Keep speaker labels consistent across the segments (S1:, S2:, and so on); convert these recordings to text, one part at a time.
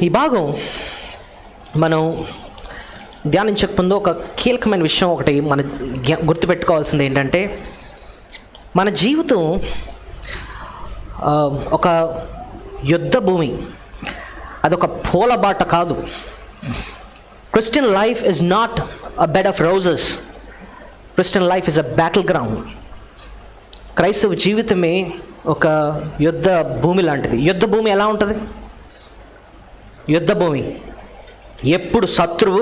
S1: ఈ భాగం మనం ధ్యానించక ముందు ఒక కీలకమైన విషయం ఒకటి మన గుర్తుపెట్టుకోవాల్సింది ఏంటంటే, మన జీవితం ఒక యుద్ధ భూమి, అదొక పూలబాట కాదు. Christian life is not a bed of roses. Christian life is a battle ground. క్రైస్తవ జీవితమే ఒక యుద్ధ భూమి లాంటిది. యుద్ధ భూమి ఎలా ఉంటుంది? యుద్ధ భూమి ఎప్పుడు శత్రువు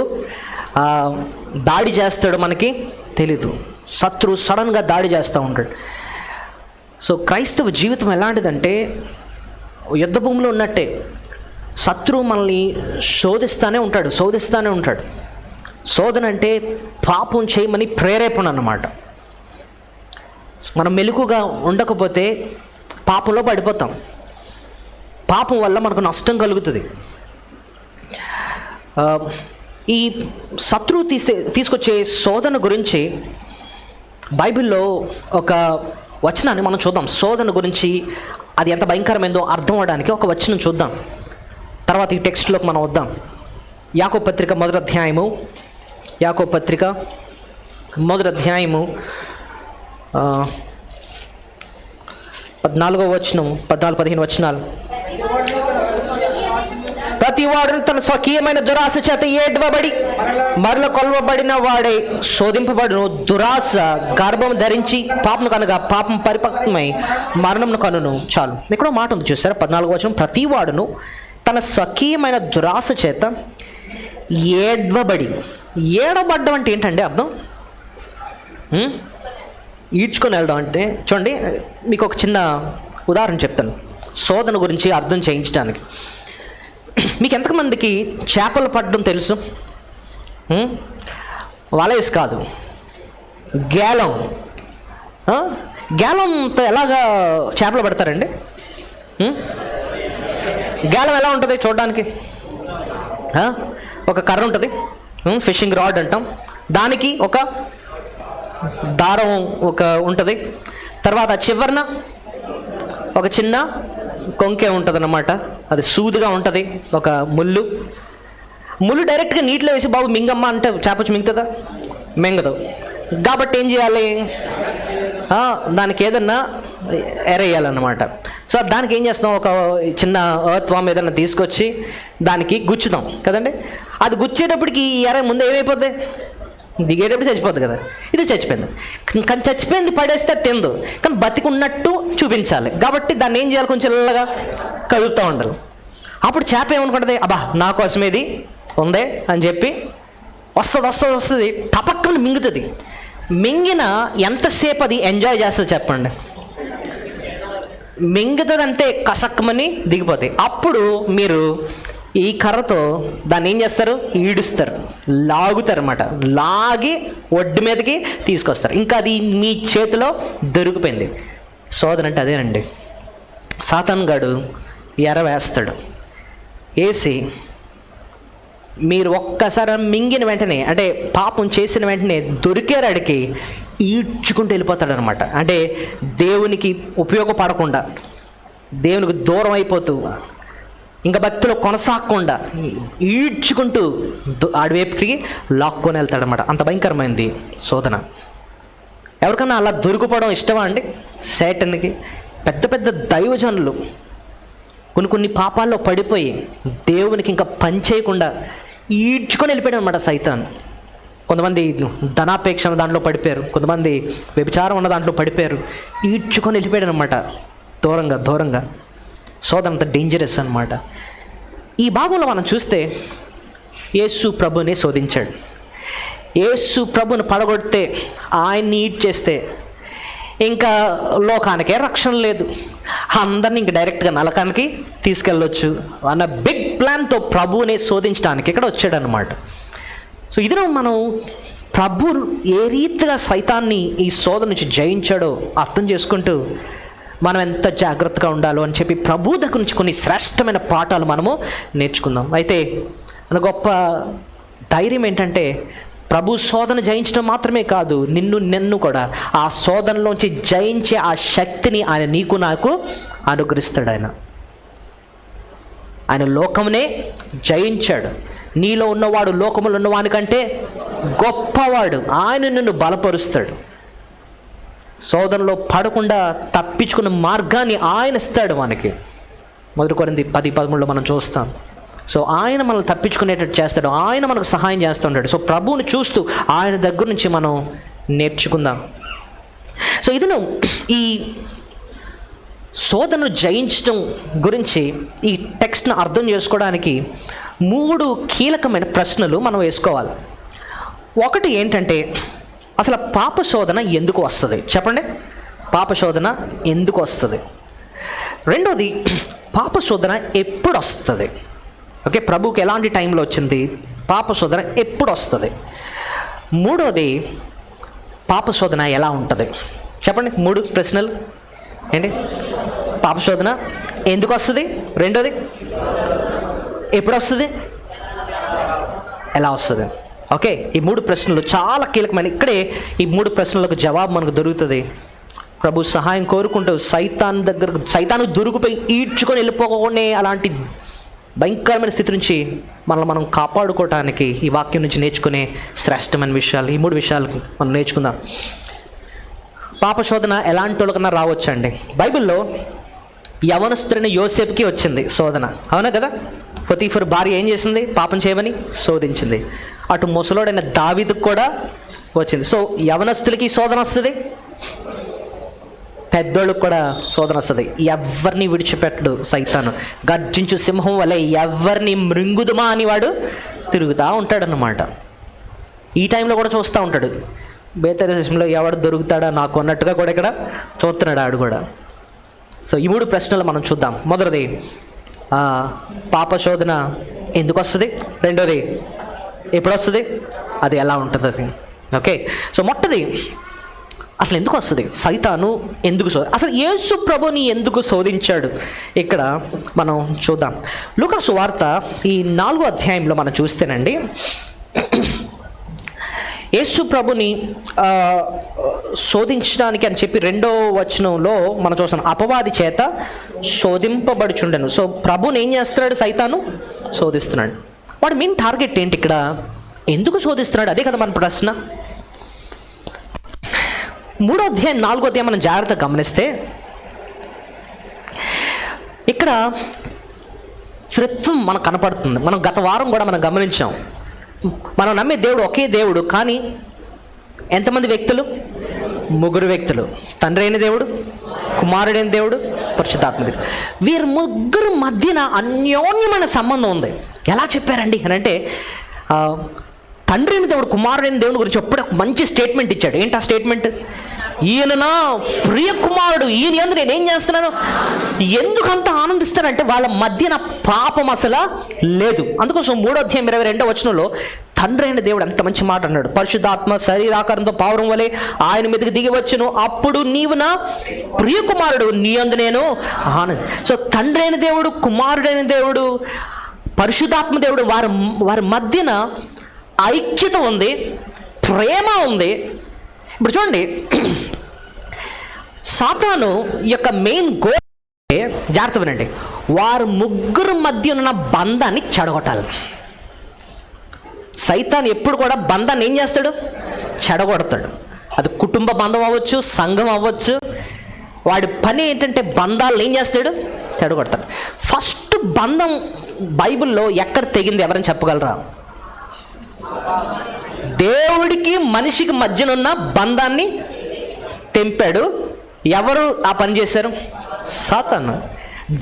S1: దాడి చేస్తాడో మనకి తెలీదు. శత్రువు సడన్గా దాడి చేస్తూ ఉంటాడు. సో క్రైస్తవ జీవితం ఎలాంటిదంటే యుద్ధ భూమిలో ఉన్నట్టే. శత్రువు మనల్ని శోధిస్తూనే ఉంటాడు. శోధన అంటే పాపం చేయమని ప్రేరేపణ అన్నమాట. మనం మెలకుగా ఉండకపోతే పాపంలో పడిపోతాం. పాపం వల్ల మనకు నష్టం కలుగుతుంది. ఈ శత్రువు తీసుకొచ్చే శోధన గురించి బైబిల్లో ఒక వచనాన్ని మనం చూద్దాం. శోధన గురించి అది ఎంత భయంకరమైందో అర్థం అవడానికి ఒక వచనం చూద్దాం. తర్వాత ఈ టెక్స్ట్లోకి మనం వద్దాం. యాకోబు పత్రిక మొదటి అధ్యాయము 14వ వచనం, 14-15 వచనాలు. ప్రతివాడు తన స్వకీయమైన దురాశ చేత ఏడ్వబడి మరల కొల్వబడిన వాడే శోధింపబడును. దురాశ గర్భం ధరించి పాపను కనుక పాపం పరిపక్వమై మరణంను కనును. చాలు, ఇక్కడ మాట ఉంది చూసారా, 14వ వచనం. ప్రతివాడును తన స్వకీయమైన దురాశ చేత ఏడ్వబడి. ఏడబడ్డం అంటే ఏంటండి అర్థం? ఈడ్చుకొని వెళ్ళడం అంటే, చూడండి మీకు ఒక చిన్న ఉదాహరణ చెప్తాను శోధన గురించి అర్థం చేయించడానికి. మీకు ఎంతమందికి చేపలు పట్టడం తెలుసు? వలేస్ కాదు, గేలం. గేలంతో ఎలాగా చేపలు పడతారండి? గేలం ఎలా ఉంటుంది చూడడానికి? ఒక కర్ర ఉంటుంది, ఫిషింగ్ రాడ్ అంటాం. దానికి ఒక దారం ఒక ఉంటుంది. తర్వాత చివరన ఒక చిన్న కొంకె ఉంటుంది అన్నమాట. అది సూదిగా ఉంటుంది, ఒక ముళ్ళు. డైరెక్ట్గా నీటిలో వేసి బాబు మింగమ్మ అంటే చేప మింగుతుందా? మింగదు. కాబట్టి ఏం చేయాలి? దానికి ఏదన్నా ఎరేయాలన్నమాట. సో దానికి ఏం చేస్తాం? ఒక చిన్న ఎర్త్ వామ్ ఏదన్నా తీసుకొచ్చి దానికి గుచ్చుతాం కదండి. అది గుచ్చేటప్పటికి ఈ ఎర ముందు ఏమైపోద్ది? దిగేటప్పుడు చచ్చిపోద్ది కదా. ఇది చచ్చిపోయింది. కానీ చచ్చిపోయింది పడేస్తే తిందు, కానీ బతికి ఉన్నట్టు చూపించాలి. కాబట్టి దాన్ని ఏం చేయాలి? కొంచెం ఇల్లగా కదులుతూ ఉండాలి. అప్పుడు చేప ఏమనుకుంటుంది? అబ్బా నా కోసం ఇది ఉందే అని చెప్పి వస్తుంది, టపక్కని మింగుతుంది. మింగిన ఎంతసేపు అది ఎంజాయ్ చేస్తుంది చెప్పండి? మింగుతుంది అంతే, కసక్కమని దిగిపోతాయి. అప్పుడు మీరు ఈ కర్రతో దాన్ని ఏం చేస్తారు? ఈడుస్తారు, లాగుతారు అన్నమాట. లాగి ఒడ్డు మీదకి తీసుకొస్తారు. ఇంకా అది మీ చేతిలో దొరికిపోయింది. శోధన అంటే అదేనండి. సాతాను గాడు ఎర వేస్తాడు. వేసి మీరు ఒక్కసారి మింగిన వెంటనే, అంటే పాపం చేసిన వెంటనే దొరికేరాడికి ఈడ్చుకుంటూ వెళ్ళిపోతాడనమాట. అంటే దేవునికి ఉపయోగపడకుండా, దేవునికి దూరం అయిపోతూ, ఇంకా భక్తిలో కొనసాగకుండా ఈడ్చుకుంటూ ఆడివైపుకి లాక్కొని వెళ్తాడనమాట. అంత భయంకరమైంది శోధన. ఎవరికన్నా అలా దొరికిపోవడం ఇష్టమా అండి? సేటన్కి పెద్ద పెద్ద దైవజనులు కొన్ని పాపాల్లో పడిపోయి దేవునికి ఇంకా పని చేయకుండా ఈడ్చుకొని వెళ్ళిపోయాడు అనమాట సైతాన్. కొంతమంది ధనాపేక్ష ఉన్న దాంట్లో పడిపోయారు, కొంతమంది వ్యభిచారం ఉన్న దాంట్లో పడిపోయారు. ఈడ్చుకొని వెళ్ళిపోయాడు అనమాట దూరంగా. శోధన అంత డేంజరస్ అనమాట. ఈ భాగంలో మనం చూస్తే యేసు ప్రభుని శోధించాడు. యేసు ప్రభుని పడగొడితే, ఆయన్ని ఈడ్ చేస్తే ఇంకా లోకానికే రక్షణ లేదు, అందరినీ ఇంక డైరెక్ట్గా నరకానికి తీసుకెళ్ళొచ్చు అన్న బిగ్ ప్లాన్తో ప్రభువుని శోధించడానికి ఇక్కడ వచ్చాడనమాట. సో ఇది మనం ప్రభు ఏ రీతిగా సైతాన్ని ఈ శోధన నుంచి జయించాడో అర్థం చేసుకుంటూ మనం ఎంత జాగ్రత్తగా ఉండాలో అని చెప్పి ప్రభు దగ్గర నుంచి కొన్ని శ్రేష్టమైన పాఠాలు మనము నేర్చుకుందాం. అయితే మన గొప్ప ధైర్యం ఏంటంటే, ప్రభు శోధన జయించడం మాత్రమే కాదు, నిన్ను కూడా ఆ శోధనలోంచి జయించే ఆ శక్తిని ఆయన నీకు నాకు అనుగ్రహిస్తాడు. ఆయన ఆయన లోకమునే జయించాడు. నీలో ఉన్నవాడు లోకములో ఉన్నవానికంటే గొప్పవాడు. ఆయన నిన్ను బలపరుస్తాడు. శోధనలో పడకుండా తప్పించుకున్న మార్గాన్ని ఆయన ఇస్తాడు మనకి. 1 కొరింథీ 10:13 మనం చూస్తాం. సో ఆయన మనల్ని తప్పించుకునేటట్టు చేస్తాడు. ఆయన మనకు సహాయం చేస్తూ ఉంటాడు. సో ప్రభువుని చూస్తూ ఆయన దగ్గర నుంచి మనం నేర్చుకుందాం. సో ఇది ఈ శోధనను జయించడం గురించి ఈ టెక్స్ట్ను అర్థం చేసుకోవడానికి 3 కీలకమైన ప్రశ్నలు మనం వేసుకోవాలి. ఒకటి ఏంటంటే, అసలు పాప శోధన ఎందుకు వస్తుంది? చెప్పండి, పాప శోధన ఎందుకు వస్తుంది? రెండోది, పాప శోధన ఎప్పుడు వస్తుంది? ఓకే, ప్రభువుకి ఎలాంటి టైంలో వచ్చింది? పాప శోధన ఎప్పుడు వస్తుంది? మూడోది, పాప శోధన ఎలా ఉంటుంది? చెప్పండి, 3 ప్రశ్నలు ఏంటి? పాప శోధన ఎందుకు వస్తుంది? రెండోది, ఎప్పుడు వస్తుంది? ఎలా వస్తుంది? ఓకే, ఈ 3 ప్రశ్నలు చాలా కీలకమైన. ఇక్కడే ఈ 3 ప్రశ్నలకు జవాబు మనకు దొరుకుతుంది. ప్రభు సహాయం కోరుకుంటూ సైతాను దొరికిపోయి ఈడ్చుకొని వెళ్ళిపోకుండా అలాంటి భయంకరమైన స్థితి నుంచి మనల్ని మనం కాపాడుకోవటానికి ఈ వాక్యం నుంచి నేర్చుకునే శ్రేష్టమైన విషయాలు, ఈ 3 విషయాలు మనం నేర్చుకుందాం. పాప శోధన ఎలాంటి వాళ్ళకన్నా రావచ్చండి. బైబిల్లో యవనస్తుడైన యోసేపుకి వచ్చింది శోధన, అవునా కదా? పొతీఫరు భార్య ఏం చేసింది? పాపం చేయమని శోధించింది. అటు ముసలోడైన దావీదుకు కూడా వచ్చింది. సో యవనస్తులకి శోధన వస్తుంది, పెద్దోళ్ళకి కూడా శోధన వస్తుంది. ఎవరిని విడిచిపెట్టడు సైతాను. గర్జించు సింహం వలె ఎవరిని మృంగుదుమా అని వాడు తిరుగుతూ ఉంటాడన్నమాట. ఈ టైంలో కూడా చూస్తూ ఉంటాడు. బేతరదేశంలో ఎవడు దొరుకుతాడా నాకు అన్నట్టుగా కూడా ఇక్కడ చూస్తున్నాడు ఆడు కూడా. సో ఈ 3 ప్రశ్నలు మనం చూద్దాం. మొదటిది, పాప శోధన ఎందుకు వస్తుంది? రెండోది, ఎప్పుడు వస్తుంది? అది ఎలా ఉంటుంది? అది ఓకే. సో మొట్టది, అసలు ఎందుకు వస్తుంది? సైతాను ఎందుకు అసలు యేసు ప్రభుని ఎందుకు శోధించాడు? ఇక్కడ మనం చూద్దాం. లూకా సువార్త ఈ 4వ అధ్యాయంలో మనం చూస్తేనండి, యేసు ప్రభుని శోధించడానికి అని చెప్పి 2వ వచనంలో మనం చూస్తాం, అపవాది చేత శోధింపబడుచుండెను. సో ప్రభుని ఏం చేస్తున్నాడు? సైతాను శోధిస్తున్నాడు. వాడు మెయిన్ టార్గెట్ ఏంటి ఇక్కడ? ఎందుకు శోధిస్తున్నాడు? అదే కదా మన ప్రశ్న. 3వ అధ్యాయం 4వ అధ్యాయం మనం జాగ్రత్తగా గమనిస్తే ఇక్కడ త్రిత్వం మనకు కనపడుతుంది. మనం గత వారం కూడా మనం గమనించాం. మనం నమ్మే దేవుడు ఒకే దేవుడు, కానీ ఎంతమంది వ్యక్తులు? 3 వ్యక్తులు. తండ్రి అయిన దేవుడు, కుమారుడైన దేవుడు, పరిశుద్ధాత్మ దేవుడు. వీరి 3 మధ్యన అన్యోన్యమైన సంబంధం ఉంది. ఎలా చెప్పారండి అని అంటే, తండ్రి అయిన దేవుడు కుమారుడైన దేవుని గురించి ఎప్పుడు ఒక మంచి స్టేట్మెంట్ ఇచ్చాడు. ఏంటి ఆ స్టేట్మెంట్? ఈయన నా ప్రియ కుమారుడు, ఈయన యందు నేను ఏం చేస్తున్నాను? ఎందుకు అంత ఆనందిస్తానంటే వాళ్ళ మధ్యన పాపం అసలు లేదు. అందుకోసం 3వ అధ్యాయం 22వ వచనంలో తండ్రి అయిన దేవుడు అంత మంచి మాట అన్నాడు. పరిశుద్ధాత్మ శరీరాకారంతో పావురం వలె ఆయన మీదకి దిగి వచ్చును, అప్పుడు నీవు నా ప్రియ కుమారుడు, నీ యందు నేను ఆనంది. సో తండ్రి అయిన దేవుడు, కుమారుడైన దేవుడు, పరిశుద్ధాత్మ దేవుడు, వారి మధ్యన ఐక్యత ఉంది, ప్రేమ ఉంది. ఇప్పుడు చూడండి, సాతాను యొక్క మెయిన్ గోల్ జాగ్రత్త వినండి, వారు 3 మధ్య ఉన్న బంధాన్ని చెడగొట్టాలి. సైతాన్ ఎప్పుడు కూడా బంధాన్ని ఏం చేస్తాడు? చెడగొడతాడు. అది కుటుంబ బంధం అవ్వచ్చు, సంఘం అవ్వచ్చు. వాడి పని ఏంటంటే బంధాలను ఏం చేస్తాడు? చెడగొడతాడు. ఫస్ట్ బంధం బైబిల్లో ఎక్కడ తెగింది ఎవరని చెప్పగలరా? దేవుడికి మనిషికి మధ్యనున్న బంధాన్ని తెంపాడు. ఎవరు ఆ పని చేశారు? సాతాను.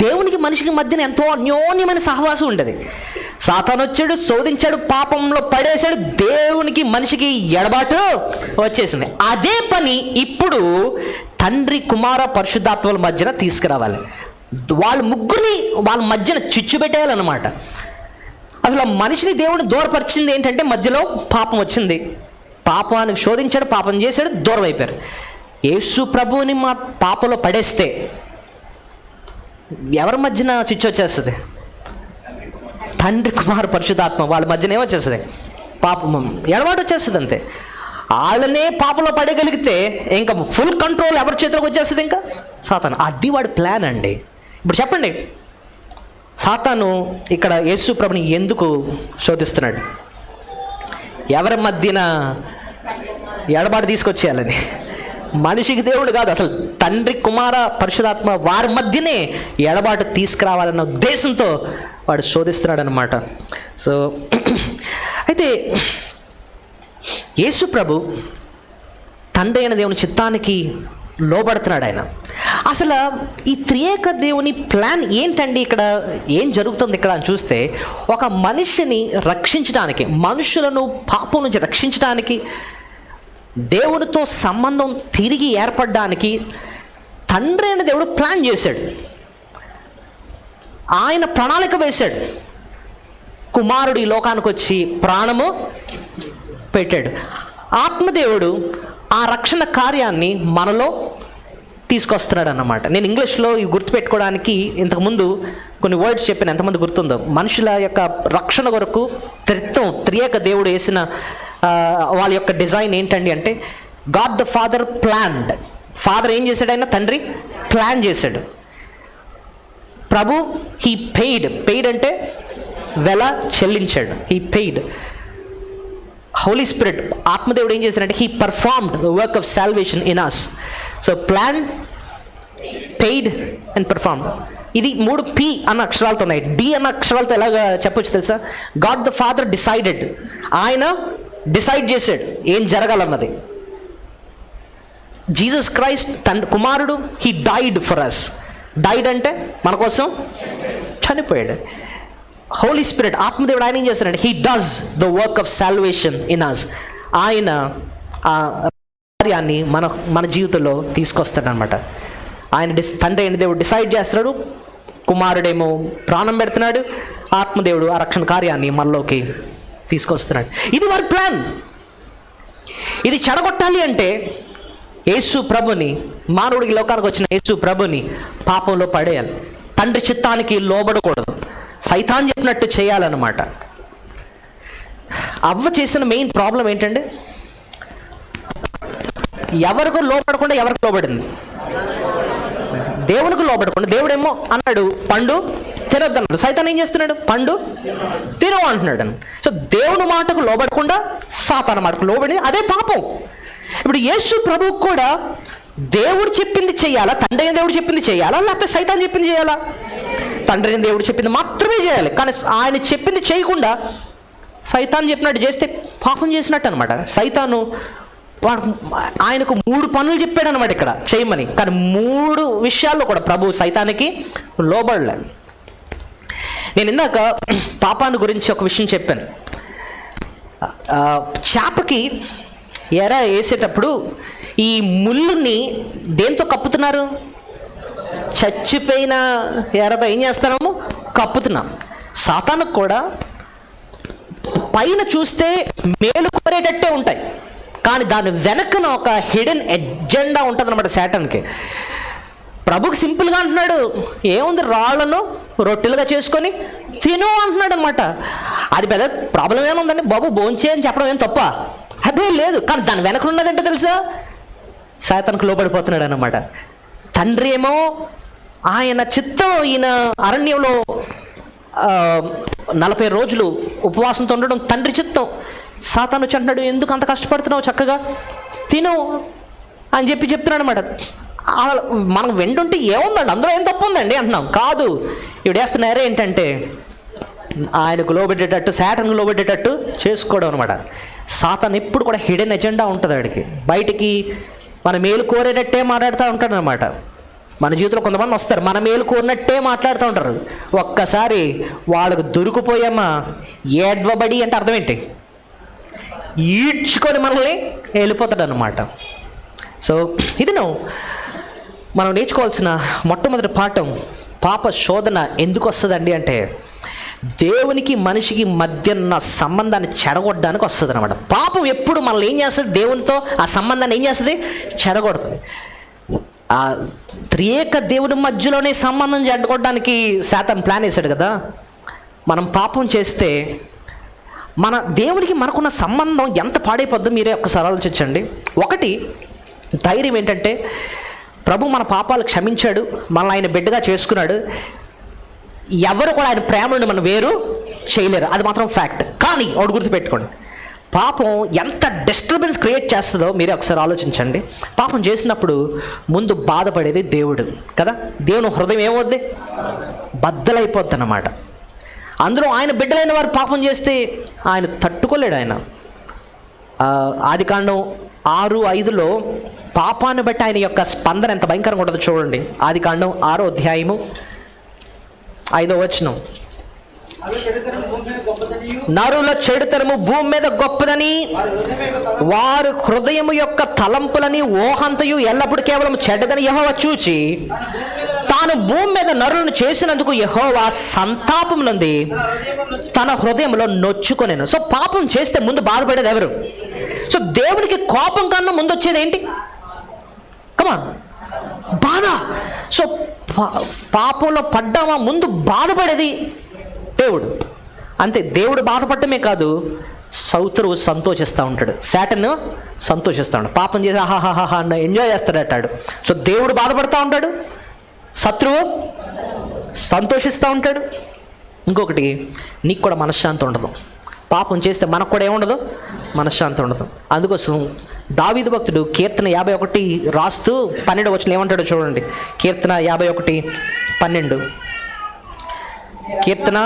S1: దేవునికి మనిషికి మధ్యన ఎంతో అన్యోన్యమైన సహవాసం ఉండేది. సాతాను వచ్చాడు, శోధించాడు, పాపంలో పడేశాడు, దేవునికి మనిషికి ఎడబాటు వచ్చేసింది. అదే పని ఇప్పుడు తండ్రి, కుమార, పరిశుద్ధాత్మల మధ్యన తీసుకురావాలి. వాళ్ళ 3 వాళ్ళ మధ్యన చిచ్చు పెట్టేయాలన్నమాట. అసలు మనిషిని దేవుడిని దూరపరిచింది ఏంటంటే మధ్యలో పాపం వచ్చింది. పాపానికి శోధించాడు, పాపం చేశాడు, దూరం అయిపోయారు. యేసు ప్రభువుని మా పాపంలో పడేస్తే ఎవరి మధ్యన చిచ్చు వచ్చేస్తుంది? తండ్రి, కుమారు, పరిశుద్ధాత్మ వాళ్ళ మధ్యన ఏమొచ్చేస్తుంది? పాపం ఎడబాటు వచ్చేస్తుంది. అంతే. వాళ్ళనే పాపంలో పడగలిగితే ఇంకా ఫుల్ కంట్రోల్ ఎవరి చేతిలోకి వచ్చేస్తుంది? ఇంకా సాతాను. అది వాడి ప్లాన్ అండి. ఇప్పుడు చెప్పండి, సాతాను ఇక్కడ యేసు ప్రభుని ఎందుకు శోధిస్తున్నాడు? ఎవరి మధ్యన ఎడబాటు తీసుకొచ్చేయాలని. మనిషికి దేవుడు కాదు, అసలు తండ్రి, కుమార, పరిశుధాత్మ వారి మధ్యనే ఎడబాటు తీసుకురావాలన్న ఉద్దేశంతో వాడు శోధిస్తున్నాడు అనమాట. సో అయితే యేసు ప్రభు తండ్రి అయిన దేవుని చిత్తానికి లోబడుతున్నాడు ఆయన. అసలు ఈ త్రియేక దేవుని ప్లాన్ ఏంటండి? ఇక్కడ ఏం జరుగుతుంది ఇక్కడ అని చూస్తే, ఒక మనిషిని రక్షించడానికి, మనుషులను పాపం నుంచి రక్షించడానికి, దేవునితో సంబంధం తిరిగి ఏర్పడడానికి తండ్రి అయిన దేవుడు ప్లాన్ చేశాడు. ఆయన ప్రణాళిక వేశాడు. కుమారుడు ఈ లోకానికి వచ్చి ప్రాణము పెట్టాడు. ఆత్మదేవుడు ఆ రక్షణ కార్యాన్ని మనలో తీసుకొస్తున్నాడు అన్నమాట. నేను ఇంగ్లీష్లో ఇవి గుర్తుపెట్టుకోవడానికి ఇంతకుముందు కొన్ని వర్డ్స్ చెప్పాను, ఎంతమంది గుర్తుందో. మనుషుల యొక్క రక్షణ కొరకు త్రియేక దేవుడు వేసిన వాళ్ళ యొక్క డిజైన్ ఏంటండి అంటే, God the father planned. Father ఏం చేశాడు? ఆయన తండ్రి ప్లాన్ చేశాడు. ప్రభు హీ పెయిడ్ అంటే వెల చెల్లించాడు. He paid. హోలీ స్పిరిట్ ఆత్మదేవుడు ఏం చేశాడంటే, he performed the work of salvation in us. So plan, paid and performed. ఇది 3 P అన్న అక్షరాలతో ఉన్నాయి. D అన్న అక్షరాలతో ఎలాగా చెప్పొచ్చు తెలుసా? God the Father decided. ఆయన డిసైడ్ చేశాడు ఏం జరగాలన్నది. జీసస్ క్రైస్ట్ కుమారుడు, he died for us. Died అంటే మన కోసం చనిపోయాడు. హోలీ స్పిరిట్ ఆత్మదేవుడు ఆయన ఏం చేస్తాడంటే, he does the work of salvation in us. ఆయన ఆ కార్యాన్ని మన జీవితంలో తీసుకొస్తాడనమాట. ఆయన తండ్రి అయిన దేవుడు డిసైడ్ చేస్తున్నాడు, కుమారుడేమో ప్రాణం పెడుతున్నాడు, ఆత్మదేవుడు ఆ రక్షణ కార్యాన్ని మనలోకి తీసుకొస్తున్నాడు. ఇది వారి ప్లాన్. ఇది చెడగొట్టాలి అంటే యేసు ప్రభుని, మానవుడికి లోకానికి వచ్చిన యేసు ప్రభుని పాపంలో పడేయాలి. తండ్రి చిత్తానికి లోబడకూడదు, సైతాన్ చెప్పినట్టు చేయాలన్నమాట. అవ్వ చేసిన మెయిన్ ప్రాబ్లం ఏంటంటే, ఎవరికి లోబడకుండా ఎవరికి లోబడింది? దేవునికి లోబడకుండా. దేవుడేమో అన్నాడు పండు తినొద్దు అన్నాడు. సైతాన్ ఏం చేస్తున్నాడు? పండు తిను అంటున్నాడు. సో దేవుని మాటకు లోబడకుండా సాతాను మాటకు లోబడి, అదే పాపం. ఇప్పుడు యేసు ప్రభువుకు కూడా దేవుడు చెప్పింది చేయాలా, తండ్రి అయిన దేవుడు చెప్పింది చేయాలా, లేకపోతే సైతాన్ చెప్పింది చేయాలా? తండ్రి అయిన దేవుడు చెప్పింది మాత్రమే చేయాలి. కానీ ఆయన చెప్పింది చేయకుండా సైతాన్ చెప్పినట్టు చేస్తే పాపం చేసినట్టు అనమాట. సైతాను ఆయనకు 3 పనులు చెప్పాడు అనమాట ఇక్కడ చేయమని. కానీ 3 విషయాల్లో కూడా ప్రభు సైతానికి లోబడలే. నేను ఇందాక పాపాన్ని గురించి ఒక విషయం చెప్పాను. చేపకి ఎర వేసేటప్పుడు ఈ ముళ్ళుని దేంతో కప్పుతున్నారు? చచ్చిపోయిన ఎరతో ఏం చేస్తున్నాము? కప్పుతున్నాం. సాతానుకు కూడా పైన చూస్తే మేలు కోరేటట్టే ఉంటాయి, కానీ దాని వెనకన ఒక హిడెన్ ఎజెండా ఉంటుంది అనమాట సాతానుకి. ప్రభుకి సింపుల్గా అంటున్నాడు, ఏముంది, రాళ్లను రొట్టెలుగా చేసుకొని తిను అంటున్నాడు అనమాట. అది పెద్ద ప్రాబ్లం ఏముందండి బాబు, భోంచే అని చెప్పడం ఏం తప్ప? అదే లేదు. కానీ దాని వెనక ఉన్నదంటే తెలుసా, సాతానుకు లోబడిపోతున్నాడు అనమాట. తండ్రి ఏమో ఆయన చిత్తం, ఈయన అరణ్యంలో 40 రోజులు ఉపవాసంతో ఉండడం తండ్రి చిత్తం. సాతాను వచ్చి అంటున్నాడు, ఎందుకు అంత కష్టపడుతున్నావు, చక్కగా తిను అని చెప్తున్నాడు అనమాట. మనం వెంటుంటే ఏముందండి, అందులో ఏం తప్పు ఉందండి అంటున్నాం. కాదు, ఇవి వేస్తున్న ఏంటంటే ఆయనకు లోబెట్టేటట్టు, సాతానుకు లోబెట్టేటట్టు చేసుకోవడం అనమాట. సాతాను ఎప్పుడు కూడా హిడెన్ ఎజెండా ఉంటుంది వాడికి. బయటికి మన మేలు కోరేటట్టే మాట్లాడుతూ ఉంటాడు అనమాట. మన జీవితంలో కొంతమంది వస్తారు, మన మేలు కోరినట్టే మాట్లాడుతూ ఉంటారు. ఒక్కసారి వాళ్ళకు దొరికిపోయామా, ఏడ్వబడి అంటే అర్థం ఏంటి? ఈడ్చుకొని మనల్ని వెళ్ళిపోతాడు అనమాట. సో ఇది మనం నేర్చుకోవాల్సిన మొట్టమొదటి పాఠం. పాప శోధన ఎందుకు వస్తుందండి అంటే, దేవునికి మనిషికి మధ్య ఉన్న సంబంధాన్ని చెడగొట్టడానికి వస్తుంది అనమాట. పాపం ఎప్పుడు మనల్ని ఏం చేస్తుంది? దేవునితో ఆ సంబంధాన్ని ఏం చేస్తుంది? చెడగొడుతుంది. ఆ త్రియేక దేవుని మధ్యలోనే సంబంధం చెడగొట్టడానికి సాతాను ప్లాన్ వేశాడు కదా. మనం పాపం చేస్తే మన దేవునికి మనకున్న సంబంధం ఎంత పాడైపోద్దో మీరే ఒక్కసారి ఆలోచించండి. ఒకటి, ధైర్యం ఏంటంటే, ప్రభు మన పాపాలు క్షమించాడు, మనల్ని ఆయన బిడ్డగా చేసుకున్నాడు, ఎవరు కూడా ఆయన ప్రేమ నుండి మనం వేరు చేయలేరు, అది మాత్రం ఫ్యాక్ట్. కానీ ఒకటి గుర్తుపెట్టుకోండి, పాపం ఎంత డిస్టర్బెన్స్ క్రియేట్ చేస్తుందో మీరే ఒకసారి ఆలోచించండి. పాపం చేసినప్పుడు ముందు బాధపడేది దేవుడు కదా. దేవుని హృదయం ఏమవుద్ది? బద్దలైపోద్ది అన్నమాట. అందులో ఆయన బిడ్డలైన వారు పాపం చేస్తే ఆయన తట్టుకోలేడు. ఆయన ఆదికాండం 6:5 పాపాన్ని బట్టి ఆయన యొక్క స్పందన ఎంత భయంకరంగా ఉంటుందో చూడండి. ఆదికాండం 6వ అధ్యాయము 5వ వచనం. నరుల చెడుతనము భూమి మీద గొప్పదని, వారు హృదయము యొక్క తలంపులని ఊహంతయు ఎల్లప్పుడు కేవలం చెడ్డదని యెహోవా చూచి తాను భూమి మీద నరులను చేసినందుకు యెహోవా సంతాపం నుండి తన హృదయంలో నొచ్చుకొనెను. సో పాపం చేస్తే ముందు బాధపడేది ఎవరు? సో దేవునికి కోపం కన్నా ముందు వచ్చేది ఏంటి? కమాన్, బాధ. సో పాపంలో పడ్డామా ముందు బాధపడేది దేవుడు. అంతే, దేవుడు బాధపడటమే కాదు, శత్రువు సంతోషిస్తూ ఉంటాడు, శాటన్ సంతోషిస్తూ ఉంటాడు. పాపం చేసి ఆహాహాహా అన్న ఎంజాయ్ చేస్తాడటాడు. సో దేవుడు బాధపడుతూ ఉంటాడు, శత్రువు సంతోషిస్తూ ఉంటాడు. ఇంకొకటి, నీకు కూడా మనశ్శాంతి ఉండదు. పాపం చేస్తే మనకు కూడా ఏముండదు? మనశ్శాంతి ఉండదు. అందుకోసం దావీదు భక్తుడు కీర్తన 51 రాస్తూ 12వ వచనం ఏమంటాడో చూడండి. కీర్తన 51:12. కీర్తన,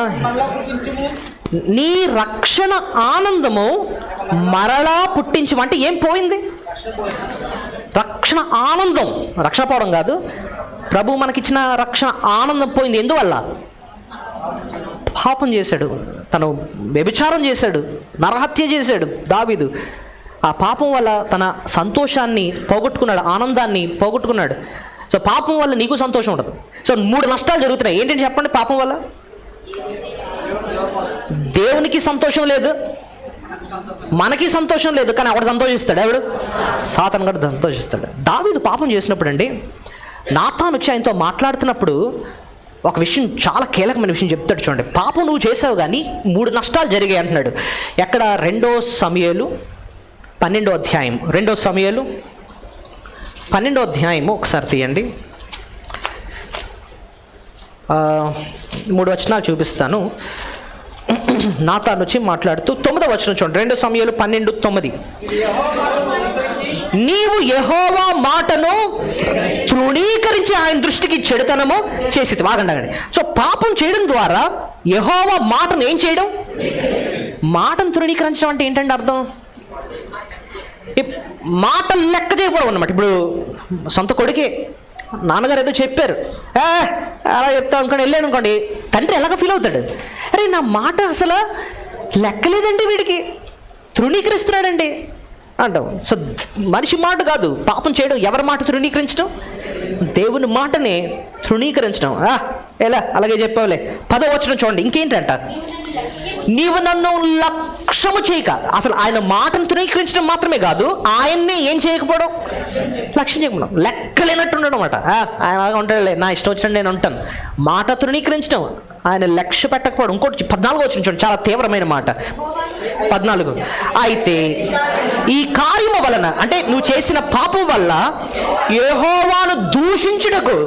S1: నీ రక్షణ ఆనందము మరలా పుట్టించము. అంటే ఏం పోయింది? రక్షణ ఆనందం. రక్షణ పోవడం కాదు, ప్రభు మనకిచ్చిన రక్షణ ఆనందం పోయింది. ఎందువల్ల? పాపం చేశాడు, తను వ్యభిచారం చేశాడు, నరహత్య చేశాడు దావీదు. ఆ పాపం వల్ల తన సంతోషాన్ని పోగొట్టుకున్నాడు, ఆనందాన్ని పోగొట్టుకున్నాడు. సో పాపం వల్ల నీకు సంతోషం ఉండదు. సో 3 నష్టాలు జరుగుతున్నాయి. ఏంటంటే చెప్పండి. పాపం వల్ల దేవునికి సంతోషం లేదు, మనకి సంతోషం లేదు. కానీ ఎవడు సంతోషిస్తాడు? ఎవడు? సాతాను కూడా సంతోషిస్తాడు. దావీదు పాపం చేసినప్పుడు అండి, నాతాను వచ్చి ఆయనతో మాట్లాడుతున్నప్పుడు ఒక విషయం, చాలా కీలకమైన విషయం చెప్తాడు చూడండి. పాపం నువ్వు చేసావు కానీ 3 నష్టాలు జరిగాయి అంటున్నాడు. ఎక్కడ? 2 సమూయేలు 12వ అధ్యాయం. 2 సమూయేలు 12వ అధ్యాయము ఒకసారి తీయండి. 3 వచనాలు చూపిస్తాను. నాతాను వచ్చి మాట్లాడుతూ 9వ వచనం చూడండి. 2 సమూయేలు 12:9. నీవు యెహోవా మాటను తృణీకరించి ఆయన దృష్టికి చెడుతనము చేసి వాగండి. సో పాపం చేయడం ద్వారా యెహోవా మాటను ఏం చేయడం? మాటను తృణీకరించడం అంటే ఏంటంటే అర్థం? మాటలు లెక్క చేయకపోవడం అన్నమాట. ఇప్పుడు సొంత కొడుకే నాన్నగారు ఏదో చెప్పారు, అలా చెప్తా అనుకోండి, వెళ్ళాను అనుకోండి, తండ్రి ఎలాగ ఫీల్ అవుతాడు? అరే నా మాట అసలు లెక్కలేదండి, వీడికి తృణీకరిస్తున్నాడండి అంటాం. సో మనిషి మాట కాదు పాపం చేయడం. ఎవరి మాట తృణీకరించడం? దేవుని మాటని తృణీకరించడం. ఎలా అలాగే చెప్పావులే. 10వ వచనం చూడండి. ఇంకేంటంట? నీవు నన్ను లక్ష్యము చేయక. అసలు ఆయన మాటను తృణీకరించడం మాత్రమే కాదు, ఆయన్ని ఏం చేయకపోవడం? లక్ష్యం చేయకపోవడం, లెక్కలేనట్టు ఉండడం అన్నమాట. ఆయన అలాగా ఉంటాడులే, నా ఇష్టం వచ్చినట్టు నేను ఉంటాను. మాట తృణీకరించడం, ఆయన లక్ష్య పెట్టకపోవడం. ఇంకోటి 14వ వచనం చూడండి, చాలా తీవ్రమైన మాట. 14. అయితే ఈ కార్యము వలన, అంటే నువ్వు చేసిన పాపం వల్ల యెహోవాను దూషించుటకు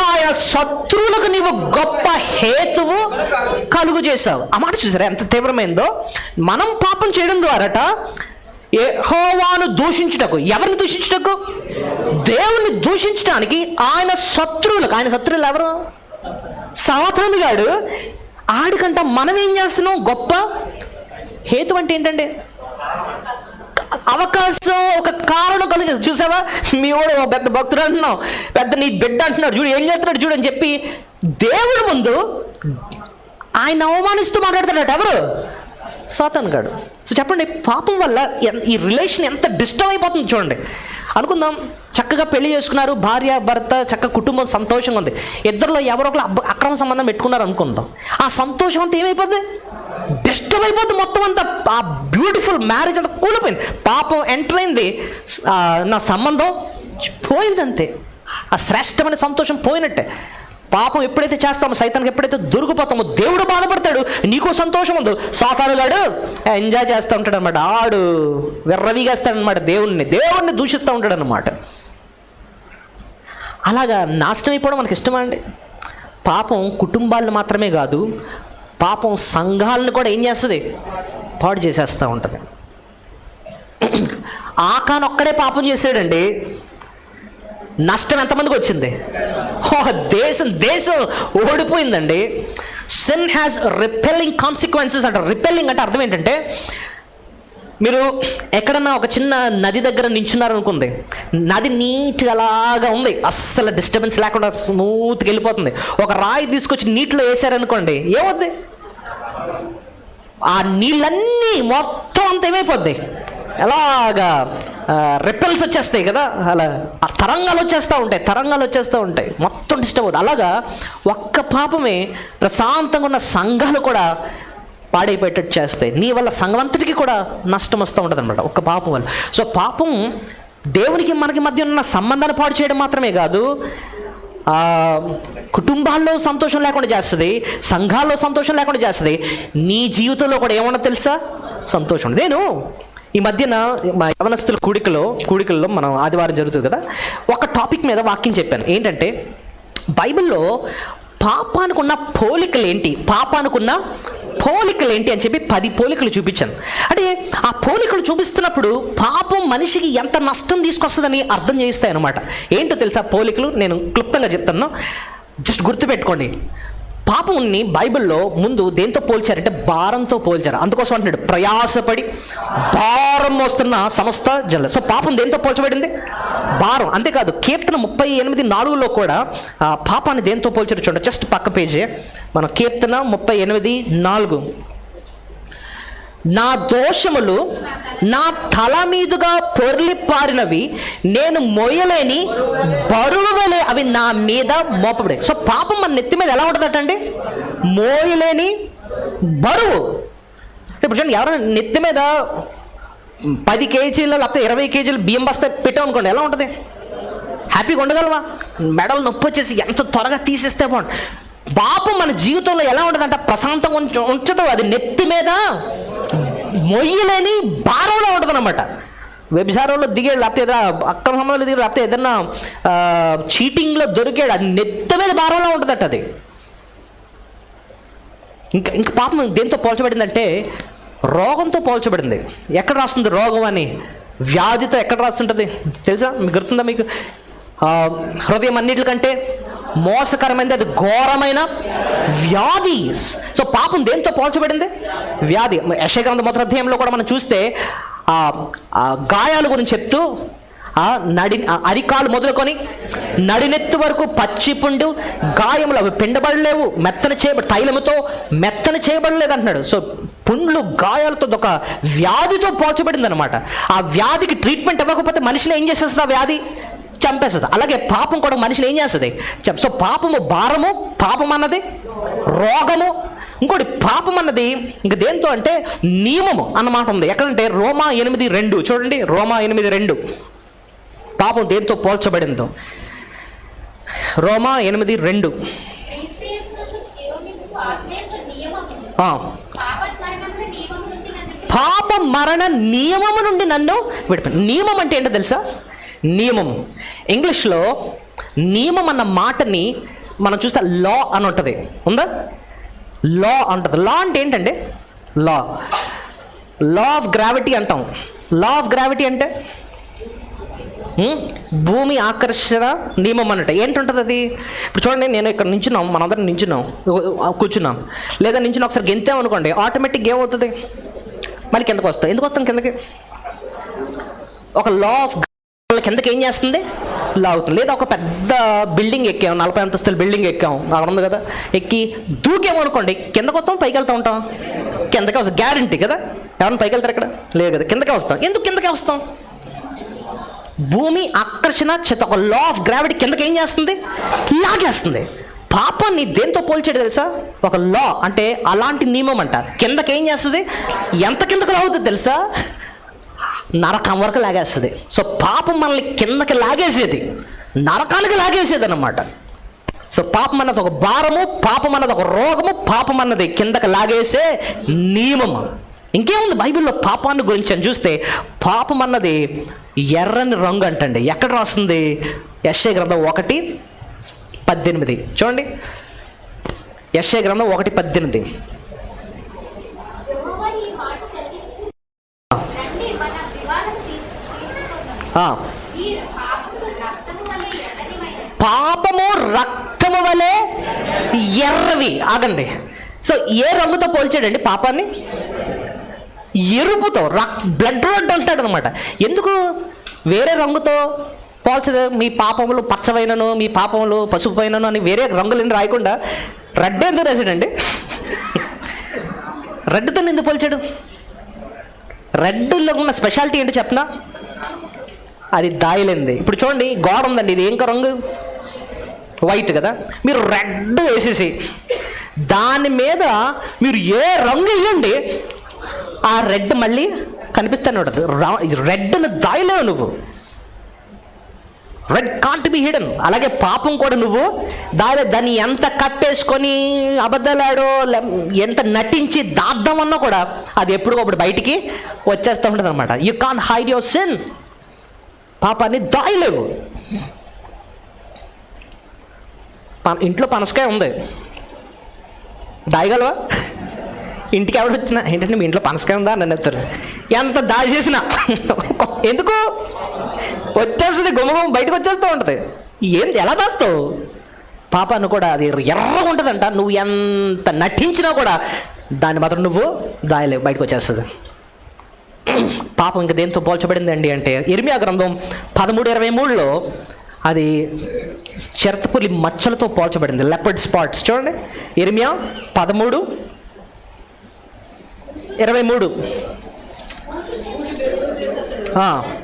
S1: ఆయన శత్రువులకు నీవు గొప్ప హేతువు కలుగు చేశావు. ఆ మాట చూసారా ఎంత తీవ్రమైందో? మనం పాపం చేయడం ద్వారాట యెహోవాను దూషించుటకు. ఎవరిని దూషించుటకు? దేవుని దూషించడానికి ఆయన శత్రువులకు. ఆయన శత్రువులు ఎవరు? సాతాను గాడు. ఆడికంట మనం ఏం చేస్తున్నాం? గొప్ప హేతు అంటే ఏంటంటే అవకాశం, ఒక కారణం కలిగి. చూసావా, మీ వాడు పెద్ద భక్తుడు అంటున్నావు, పెద్ద నీ బిడ్డ అంటున్నాడు, చూడు ఏం చేస్తున్నాడు చూడు అని చెప్పి దేవుడి ముందు ఆయన అవమానిస్తూ మాట్లాడుతున్నాడు. ఎవరు? సాతాను గాడు. సో చెప్పండి, పాపం వల్ల ఈ రిలేషన్ ఎంత డిస్టర్బ్ అయిపోతుంది చూడండి. అనుకుందాం, చక్కగా పెళ్లి చేసుకున్నారు, భార్య భర్త, చక్కగా కుటుంబం సంతోషంగా ఉంది. ఇద్దరిలో ఎవరో ఒకరు అక్రమ సంబంధం పెట్టుకున్నారు అనుకుందాం. ఆ సంతోషం అంతా ఏమైపోద్ది? డిస్టర్బ్ అయిపోద్ది. మొత్తం అంతా ఆ బ్యూటిఫుల్ మ్యారేజ్ అంతా కూలిపోయింది. పాపం ఎంటర్ అయింది, నా సంబంధం పోయింది. అంతే, ఆ శ్రేష్టమైన సంతోషం పోయినట్టే. పాపం ఎప్పుడైతే చేస్తామో, సైతానికి ఎప్పుడైతే దొరికిపోతామో, దేవుడు బాధపడతాడు. నీకో సంతోషం ఉంది. సాతానుగాడు ఎంజాయ్ చేస్తూ ఉంటాడు అనమాట. ఆడు విర్రవీగేస్తాడనమాట. దేవుణ్ణి దూషిస్తూ ఉంటాడు అనమాట. అలాగా నాశనం అయిపోవడం మనకి ఇష్టమా అండి? పాపం కుటుంబాలను మాత్రమే కాదు, పాపం సంఘాలను కూడా ఏం చేస్తుంది? పాడు చేసేస్తూ ఉంటుంది. ఆకానొక్కడే పాపం చేసాడండి, నష్టం ఎంతమందికి వచ్చింది? దేశం ఓడిపోయిందండి. సిన్ హ్యాస్ రిపెల్లింగ్ కాన్సిక్వెన్సెస్ అంటారు. రిపెల్లింగ్ అంటే అర్థం ఏంటంటే, మీరు ఎక్కడన్నా ఒక చిన్న నది దగ్గర నించున్నారనుకుంది, నది నీట్గా అలాగా ఉంది, అస్సలు డిస్టర్బెన్స్ లేకుండా స్మూత్గా వెళ్ళిపోతుంది. ఒక రాయి తీసుకొచ్చి నీటిలో వేసారనుకోండి, ఏమవుద్ది? ఆ నీళ్ళన్నీ మొత్తం అంత ఏమైపోద్ది? ఎలాగా రిపెల్స్ వచ్చేస్తాయి కదా, అలా ఆ తరంగాలు వచ్చేస్తూ ఉంటాయి, మొత్తం డిస్టర్బ్ అవుతుంది. అలాగా ఒక్క పాపమే ప్రశాంతంగా ఉన్న సంఘాలు కూడా పాడైపోయేటట్టు చేస్తాయి. నీ వల్ల సంఘం అంతటికి కూడా నష్టం వస్తూ ఉంటుంది అనమాట, ఒక్క పాపం వల్ల. సో పాపం దేవునికి మనకి మధ్య ఉన్న సంబంధాన్ని పాడు చేయడం మాత్రమే కాదు, కుటుంబాల్లో సంతోషం లేకుండా చేస్తుంది, సంఘాల్లో సంతోషం లేకుండా చేస్తుంది. నీ జీవితంలో కూడా ఏమన్నా తెలుసా? సంతోషం. నేను ఈ మధ్యన మా యవనస్తుల కూడికల్లో మనం ఆదివారం జరుగుతుంది కదా, ఒక టాపిక్ మీద వాక్యం చెప్పాను. ఏంటంటే, బైబిల్లో పాపానికున్న పోలికలు ఏంటి అని చెప్పి 10 పోలికలు చూపించాను. అంటే ఆ పోలికలు చూపిస్తున్నప్పుడు పాపం మనిషికి ఎంత నష్టం తీసుకొస్తుందని అర్థం చేయిస్తాయి అనమాట. ఏంటో తెలుసా పోలికలు? నేను క్లుప్తంగా చెప్తాను, జస్ట్ గుర్తుపెట్టుకోండి. పాపంని బైబిల్లో ముందు దేంతో పోల్చారంటే భారంతో పోల్చారు. అందుకోసం అంటున్నాడు, ప్రయాసపడి భారం మోస్తున్న సమస్త జనులు. సో పాపం దేంతో పోల్చబడింది? భారం. అంతేకాదు, కీర్తన 38:4 కూడా పాపాన్ని దేంతో పోల్చారు చూడండి, జస్ట్ పక్క పేజీ మన కీర్తన 38:4. నా దోషములు నా తల మీదుగా పొర్లి పారినవి, నేను మోయలేని బరువు వలె అవి నా మీద మోపబడే. సో పాపం మన నెత్తి మీద ఎలా ఉంటుందటండి? మోయలేని బరువు. ఇప్పుడు చూడండి, ఎవరైనా నెత్తి మీద 10 కేజీలు లేకపోతే 20 కేజీలు బియ్యం బస్తా పెట్టాం అనుకోండి, ఎలా ఉంటుంది? హ్యాపీగా ఉండగలవా? మెడలు నొప్పి వచ్చేసి ఎంత త్వరగా తీసేస్తే బాగుంటుంది. పాపం మన జీవితంలో ఎలా ఉంటుందంటే ప్రశాంతంగా ఉంచదు, అది నెత్తి మీద మొయ్యలేని భారంలో ఉంటుంది అనమాట. వ్యభిచారంలో దిగాడు, లేకపోతే ఏదైనా అక్రమ సంబంధాలు దిగాడు, లేకపోతే ఏదైనా చీటింగ్లో దొరికాడు, అది నెత్తి మీద భారంలో ఉంటుందట. అది ఇంకా పాపం దేంతో పోల్చబడిందంటే రోగంతో పోల్చబడింది. ఎక్కడ రాస్తుంది రోగం అని? వ్యాధితో ఎక్కడ రాస్తుంటుంది తెలుసా? మీకు గుర్తుందా? మీకు హృదయం అన్నిటికంటే మోసకరమైనది, అది ఘోరమైన వ్యాధి. సో పాపం దేంతో పోల్చబడింది? వ్యాధి. యెషయా గ్రంథం 1వ అధ్యాయంలో కూడా మనం చూస్తే గాయాల గురించి చెప్తూ అరికాలు మొదలుకొని నడినెత్తి వరకు పచ్చిపుండు గాయములు, అవి పిండబడలేవు, తైలముతో మెత్తన చేయబడలేదు అంటున్నాడు. సో పుండ్లు గాయాలతో ఒక వ్యాధితో పోల్చబడింది అనమాట. ఆ వ్యాధికి ట్రీట్మెంట్ ఇవ్వకపోతే మనిషిని ఏం చేసేస్తుంది? ఆ వ్యాధి చంపేస్తుంది. అలాగే పాపం కూడా మనిషిని ఏం చేస్తుంది? సో పాపము భారము, పాపం అన్నది రోగము. ఇంకోటి పాపం అన్నది ఇంక దేంతో అంటే నియమము అన్నమాట ఉంది. ఎక్కడంటే రోమా 8:2 చూడండి. రోమా 8:2 పాపం దేంతో పోల్చబడిందో. రోమా 8:2 పాప మరణ నియమము నుండి నన్ను విడిపోయి. నియమం అంటే ఏంటో తెలుసా? నియమం ఇంగ్లీష్లో నియమం అన్న మాటని మనం చూస్తే లా అని ఉంటుంది, ఉందా? లా అంటుంది. లా అంటే ఏంటంటే లా ఆఫ్ గ్రావిటీ అంటాం. లా ఆఫ్ గ్రావిటీ అంటే భూమి ఆకర్షణ నియమం అన్నట్టు. ఏంటుంటుంది అది? ఇప్పుడు చూడండి, నేను ఇక్కడ నించున్నాం, మనందరం నించున్నాం, కూర్చున్నాం, లేదా నించున్నా ఒకసారి గెంతామనుకోండి, ఆటోమేటిక్గా ఏమవుతుంది? మళ్ళీ కిందకు వస్తాం. ఎందుకు వస్తాం కిందకి? ఒక లా ఆఫ్ కిందకి ఏం చేస్తుంది? లాగుతుంది. లేదా ఒక పెద్ద బిల్డింగ్ ఎక్కాం, 40 అంతస్తుల బిల్డింగ్ ఎక్కాం, అక్కడ ఉంది కదా, ఎక్కి దూకేమనుకోండి, కిందకు వస్తాం పైకి వెళ్తూ ఉంటాం? కిందకే వస్తాం, గ్యారంటీ కదా. ఎవరైనా పైకి వెళ్తారు ఇక్కడ? లేదు కదా, కిందకే వస్తాం. ఎందుకు కిందకే వస్తాం? భూమి ఆకర్షణ చేత ఒక లా ఆఫ్ గ్రావిటీ కిందకి ఏం చేస్తుంది? లాగేస్తుంది. పాపాన్ని దేంతో పోల్చాడు తెలుసా? ఒక లా అంటే అలాంటి నియమం అంట. కిందకి ఏం చేస్తుంది? ఎంత కిందకు లాగుతుంది తెలుసా? నరకం వరకు లాగేస్తుంది. సో పాపం మనల్ని కిందకి లాగేసేది, నరకానికి లాగేసేది అన్నమాట. సో పాపం అన్నది ఒక భారము, పాపం అన్నది ఒక రోగము, పాపం అన్నది కిందకి లాగేసే నియమము. ఇంకేముంది బైబిల్లో పాపాన్ని గురించి అని చూస్తే, పాపం అన్నది ఎర్రని రంగు అంటండి. ఎక్కడ రాస్తుంది? యెషయా గ్రంథం 1:18 చూడండి. యెషయా గ్రంథం 1:18.
S2: యెహోవా ఈ మాట సెలవిచ్చు, రండి మన వివాదం తీర్చుకుందాము.
S1: ఆ,
S2: ఈ పాపము రక్తము వలె ఎర్రనివైనది.
S1: పాపము రక్తము వలె ఎర్రవి. ఆగండి. సో ఏ రంగుతో పోల్చాడండి పాపాన్ని? ఎరుపుతో. బ్లడ్ రెడ్ అంటాడు అనమాట. ఎందుకు వేరే రంగుతో పోల్చదు? మీ పాపములు పచ్చవైనను, మీ పాపములు పసుపువైనను అని వేరే రంగులని రాయకుండా రెడ్ ఎందుకు రాశాడండి? రెడ్తో ఎందుకు పోల్చాడు? రెడ్లో ఉన్న స్పెషాలిటీ ఏంటో చెప్పనా? అది దాయలేంది. ఇప్పుడు చూడండి, గోడ ఉందండి, ఇది ఏం రంగు? వైట్ కదా. మీరు రెడ్ వేసేసి దాని మీద మీరు ఏ రంగు వేయండి, ఆ రెడ్ మళ్ళీ కనిపిస్తూనే ఉంటుంది. రెడ్ను దాయలేవు నువ్వు. Red can't be hidden. అలాగే పాపం కూడా నువ్వు దాన్ని ఎంత కప్పేసుకొని అబద్ధాలాడో ఎంత నటించి దాద్దామన్నా కూడా అది ఎప్పుడొకప్పుడు బయటికి వచ్చేస్తూ ఉంటుంది అనమాట. You can't hide your sin. పాపాన్ని దాయలేవు. ఇంట్లో పనసకాయ ఉంది, దాయగలవా? ఇంటికి ఎవరు వచ్చినా ఏంటంటే మీ ఇంట్లో పనసకాయ ఉందా నన్ను ఎత్తారు. ఎంత దాచేసినా ఎందుకు వచ్చేస్తుంది, గుమ్మగుమ్మ బయటకు వచ్చేస్తూ ఉంటుంది. ఎలా దాస్తావు? పాపాన్ని కూడా అది ఎర్రగా ఉంటుందంట. నువ్వు ఎంత నటించినా కూడా దాన్ని మాత్రం నువ్వు దాయలేవు, బయటకు వచ్చేస్తుంది. పాపం ఇంకా దేంతో పోల్చబడిందండి అంటే ఇర్మియా గ్రంథం 13:23లో అది చిరతపులి మచ్చలతో పోల్చబడింది. Leopard spots. చూడండి, ఇర్మియా 13:23.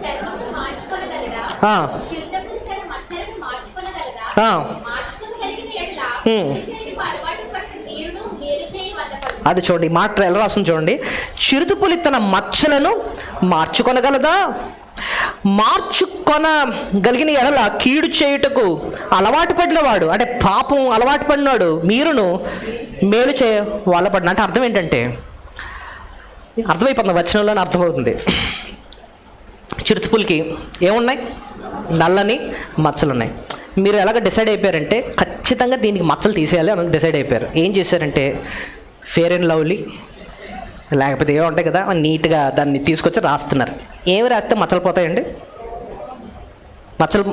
S2: చర్మమును మార్చుకొనగలడా?
S1: ఆ.
S2: చిరుతపులి తన మచ్చలను మార్చుకొనగలదా?
S1: ఆ.
S2: మార్చుకొనగలిగిన యెడల చేయుటకు అలవాటు పడిన మీరును మేలు చేయి వల్లపడు.
S1: అది చూడండి, ఈ మాట ఎలా రాస్తుంది చూడండి. చిరుతపులి తన మచ్చలను మార్చుకొనగలదా? మార్చుకొనగలిగిన ఎడల కీడు చేయుటకు అలవాటు పడినవాడు, అంటే పాపం అలవాటు పడినాడు, మీరును మేలు చేయ వాళ్ళపడిన. అంటే అర్థం ఏంటంటే, అర్థమైపోతుంది, వచనంలోనే అర్థమవుతుంది. చిరుతపులికి ఏమున్నాయి? నల్లని మచ్చలు ఉన్నాయి. మీరు ఎలాగ డిసైడ్ అయిపోయారంటే ఖచ్చితంగా దీనికి మచ్చలు తీసేయాలి అని డిసైడ్ అయిపోయారు. ఏం చేశారంటే ఫెయిర్ అండ్ లవ్లీ లేకపోతే ఏమో ఉంటాయి కదా, నీట్గా దాన్ని తీసుకొచ్చి రాస్తున్నారు. ఏమి రాస్తే మచ్చలు పోతాయండి? మచ్చలు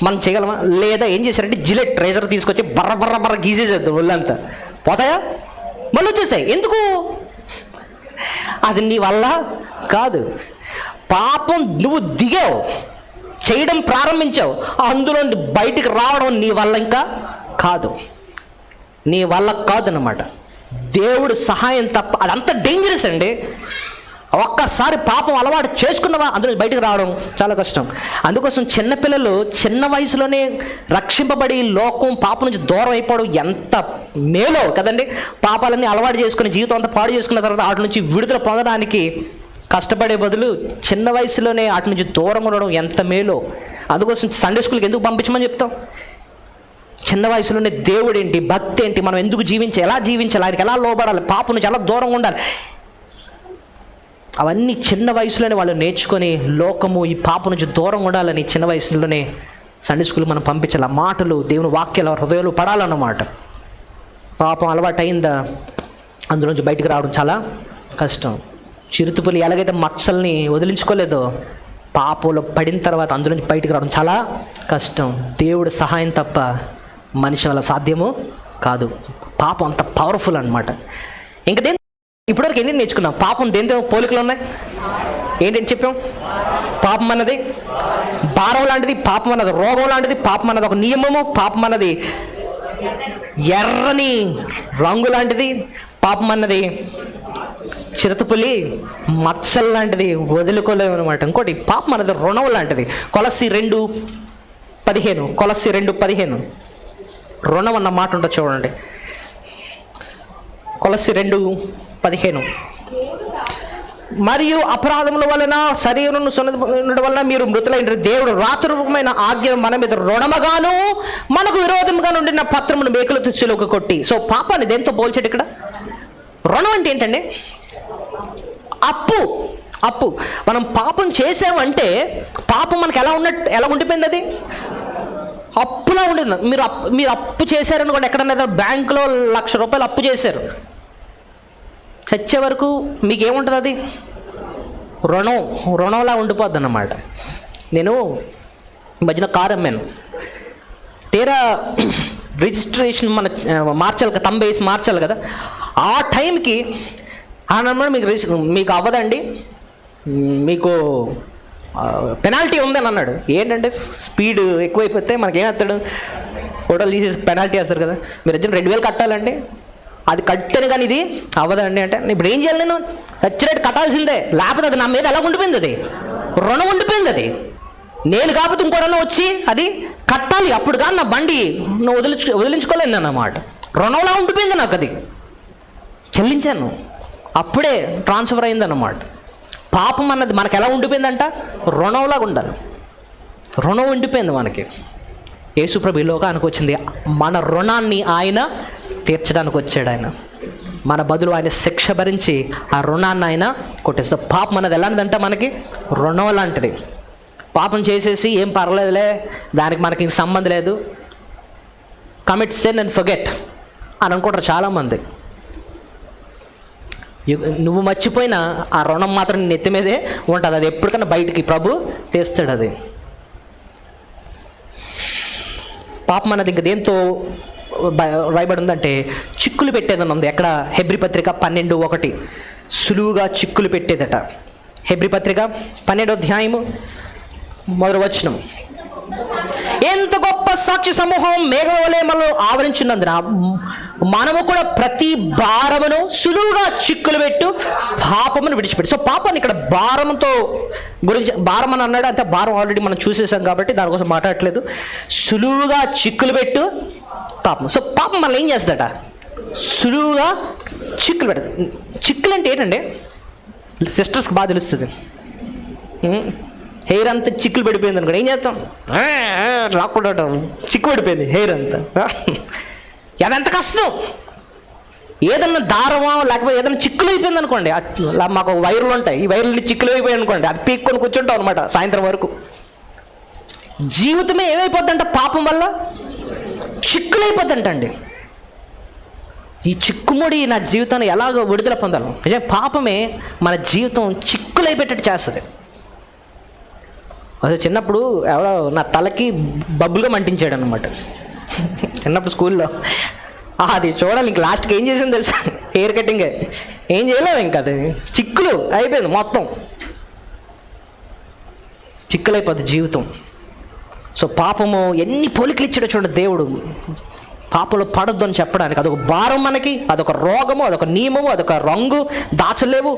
S1: మనం చేయగలమా? లేదా ఏం చేశారంటే జిలెట్ ట్రేజర్ తీసుకొచ్చి బర్ర గీసేసేద్దాం ఒళ్ళంతా. పోతాయా? మళ్ళీ వచ్చేస్తాయి. ఎందుకు? అది నీ వల్ల కాదు. పాపం నువ్వు దిగావు, చేయడం ప్రారంభించావు, అందులో బయటికి రావడం నీ వల్ల ఇంకా కాదు. నీ వల్ల కాదన్నమాట. దేవుడు సహాయం తప్ప. అదంతా డేంజరస్ అండి. ఒక్కసారి పాపం అలవాటు చేసుకున్నవా అందులో బయటకు రావడం చాలా కష్టం. అందుకోసం చిన్నపిల్లలు చిన్న వయసులోనే రక్షింపబడి లోకం పాపం నుంచి దూరం అయిపోవడం ఎంత మేలో కదండి. పాపాలన్నీ అలవాటు చేసుకుని జీవితం అంతా పాడు చేసుకున్న తర్వాత వాటి నుంచి విడుదల పొందడానికి కష్టపడే బదులు చిన్న వయసులోనే వాటి నుంచి దూరం ఉండడం ఎంత మేలో. అందుకోసం సండే స్కూల్కి ఎందుకు పంపించమని చెప్తాం? చిన్న వయసులోనే దేవుడు ఏంటి, భక్తి ఏంటి, మనం ఎందుకు జీవించాలి, ఎలా జీవించాలి, ఆయనకి ఎలా లోబడాలి, పాపం నుంచి ఎలా దూరంగా ఉండాలి, అవన్నీ చిన్న వయసులోనే వాళ్ళు నేర్చుకొని లోకము ఈ పాపం నుంచి దూరంగా ఉండాలని చిన్న వయసులోనే సండే స్కూల్కి మనం పంపించాలి. ఆ మాటలు దేవుని వాక్యాలు హృదయాలు పడాలన్నమాట. పాపం అలవాటు అయిందా అందులోంచి బయటకు రావడం చాలా కష్టం. చిరుతపులి ఎలాగైతే మచ్చల్ని వదిలించుకోలేదో పాపంలో పడిన తర్వాత అందులోంచి బయటకు రావడం చాలా కష్టం. దేవుడు సహాయం తప్ప మనిషి వల్ల సాధ్యము కాదు. పాపం అంత పవర్ఫుల్ అనమాట. ఇంకా దేని ఇప్పటివరకు ఎన్ని నేర్చుకున్నాం? పాపం దేంతో పోలికలు ఉన్నాయి? ఏంటని చెప్పాం? పాపం అన్నది భారం లాంటిది, పాపం అన్నది రోగం లాంటిది, పాపం అన్నది ఒక నియమము, పాపం అన్నది ఎర్రని రంగు లాంటిది, పాపం అన్నది చిరుతపులి మచ్చల్ లాంటిది, వదులుకోలేము అనమాట. ఇంకోటి పాపం అన్నది రుణం లాంటిది. కొలస్సీ 2:15 రుణం అన్న మాట ఉంటుంది చూడండి. కొలస్సీ 2:15 మరియు అపరాధముల వలన శరీరం ఉండడం వలన మీరు మృతులైన దేవుడు రాతరూపమైన ఆజ్ఞ మన మీద రుణముగాను మనకు విరోధముగా ఉండిన పత్రమును మేకులు తుచ్చిలోకి కొట్టి. సో పాపాన్ని దేంతో పోల్చాడు ఇక్కడ? రుణం అంటే ఏంటండి? అప్పు. మనం పాపం చేసామంటే పాపం మనకు ఎలా ఉండిపోయింది? అది అప్పులా ఉండేది. మీరు అప్పు చేశారనుకోండి, ఎక్కడన్నా బ్యాంకులో 1,00,000 రూపాయలు అప్పు చేశారు, చచ్చే వరకు మీకేముంటుంది? అది రుణంలా ఉండిపోద్ది అన్నమాట. నేను ఈ మధ్యన కారు అమ్మాను. తీరా రిజిస్ట్రేషన్ మార్చాలి కదా, తంబేసి మార్చాలి కదా, ఆ టైంకి అన్నమాట మీకు అవ్వదండి, మీకు పెనాల్టీ ఉందని అన్నాడు. ఏంటంటే స్పీడ్ ఎక్కువైపోతే మనకేమవుతాడు, ఫోటోలు తీసేసి పెనాల్టీ వేస్తారు కదా, మీరు వచ్చి 2,000 కట్టాలండి, అది కట్టాను కానీ ఇది అవ్వదండి అంటే ఇప్పుడు ఏం చేయాలి? నేను ఖచ్చితంగా కట్టాల్సిందే, లేకపోతే అది నా మీద ఎలా ఉండిపోయింది, అది రుణం ఉండిపోయింది. అది నేను కాకపోతే ఇంకోడన్నా వచ్చి అది కట్టాలి, అప్పుడు కానీ నా బండి నువ్వు వదిలించుకోలేను అన్నమాట. రుణంలా ఉండిపోయింది నాకు, అది చెల్లించాను, అప్పుడే ట్రాన్స్ఫర్ అయిందన్నమాట. పాపం అన్నది మనకు ఎలా ఉండిపోయిందంట? రుణంలాగా ఉండాలి. రుణం ఉండిపోయింది మనకి. యేసుప్రభు ఈ లోకానికి వచ్చింది మన రుణాన్ని ఆయన తీర్చడానికి వచ్చాడు. ఆయన మన బదులు ఆయన శిక్ష భరించి ఆ రుణాన్ని ఆయన కొట్టేస్తాడు. పాపం అన్నది ఎలాంటిదంట? మనకి రుణం లాంటిది. పాపం చేసేసి ఏం పర్లేదులే, దానికి మనకి సంబంధం లేదు, కమిట్ సిన్ అండ్ ఫర్గెట్ అని అనుకుంటారు చాలామంది. నువ్వు మర్చిపోయినా ఆ రుణం మాత్రం నెత్తి మీదే ఉంటుంది. అది ఎప్పటికైనా బయటికి ప్రభు తీస్తాడు. అది పాపం అన్నది ఇంక దేంతో రాయబడి ఉందంటే చిక్కులు పెట్టేదని ఉంది. ఎక్కడ? హెబ్రీ పత్రిక 12:1 సులువుగా చిక్కులు పెట్టేదట. హెబ్రీ పత్రిక 12వ అధ్యాయము 1వ వచనం. ఎంత గొప్ప సాక్షి సమూహం మేఘం వలె మనలో ఆవరించున్నందున మనము కూడా ప్రతి భారమును సులువుగా చిక్కులు పెట్టు పాపమును విడిచిపెట్టి. సో పాపాన్ని ఇక్కడ భారంతో గురించి, భారం అని అన్నాడు, అంతే భారం ఆల్రెడీ మనం చూసేసాం కాబట్టి దానికోసం మాట్లాడట్లేదు. సులువుగా చిక్కులు పెట్టు పాపం. సో పాపం మనల్ని ఏం చేస్తుందట? సులువుగా చిక్కులు పెడతాడు. చిక్కులు అంటే ఏంటండి? సిస్టర్స్కి బాగా తెలుస్తుంది. హెయిర్ అంతా చిక్కులు పడిపోయింది అనుకోండి, ఏం చేస్తాం? లాక్కుంటాం, చిక్కు పడిపోయింది హెయిర్ అంతా. అదంత కష్టం. ఏదన్నా దారమో లేకపోతే ఏదైనా చిక్కులు అయిపోయింది అనుకోండి, మాకు వైర్లు ఉంటాయి, ఈ వైర్లు చిక్కులు అయిపోయాయి అనుకోండి, అది పీక్కొని కూర్చుంటాం అనమాట సాయంత్రం వరకు. జీవితమే ఏమైపోద్దంట? పాపం వల్ల చిక్కులైపోద్దంటండి. ఈ చిక్కుముడి నా జీవితాన్ని ఎలాగో విడుదల పొందాలి? నిజం పాపమే మన జీవితం చిక్కులైపోయేటట్టు చేస్తుంది. అసలు చిన్నప్పుడు ఎవరో నా తలకి బబ్బులుగా మంటించాడు అనమాట చిన్నప్పుడు స్కూల్లో. అది చూడాలి, ఇంక లాస్ట్కి ఏం చేసింది తెలుసా? హెయిర్ కటింగే, ఏం చేయలేము ఇంకా, అది చిక్కులు అయిపోయింది మొత్తం, చిక్కులైపోద్ది జీవితం. సో పాపము ఎన్ని పోలికలు ఇచ్చాడో చూడండి దేవుడు. పాపంలో పడొద్దు అని చెప్పడానికి. అదొక భారం మనకి, అదొక రోగము, అదొక నియమము, అదొక రంగు, దాచలేవు,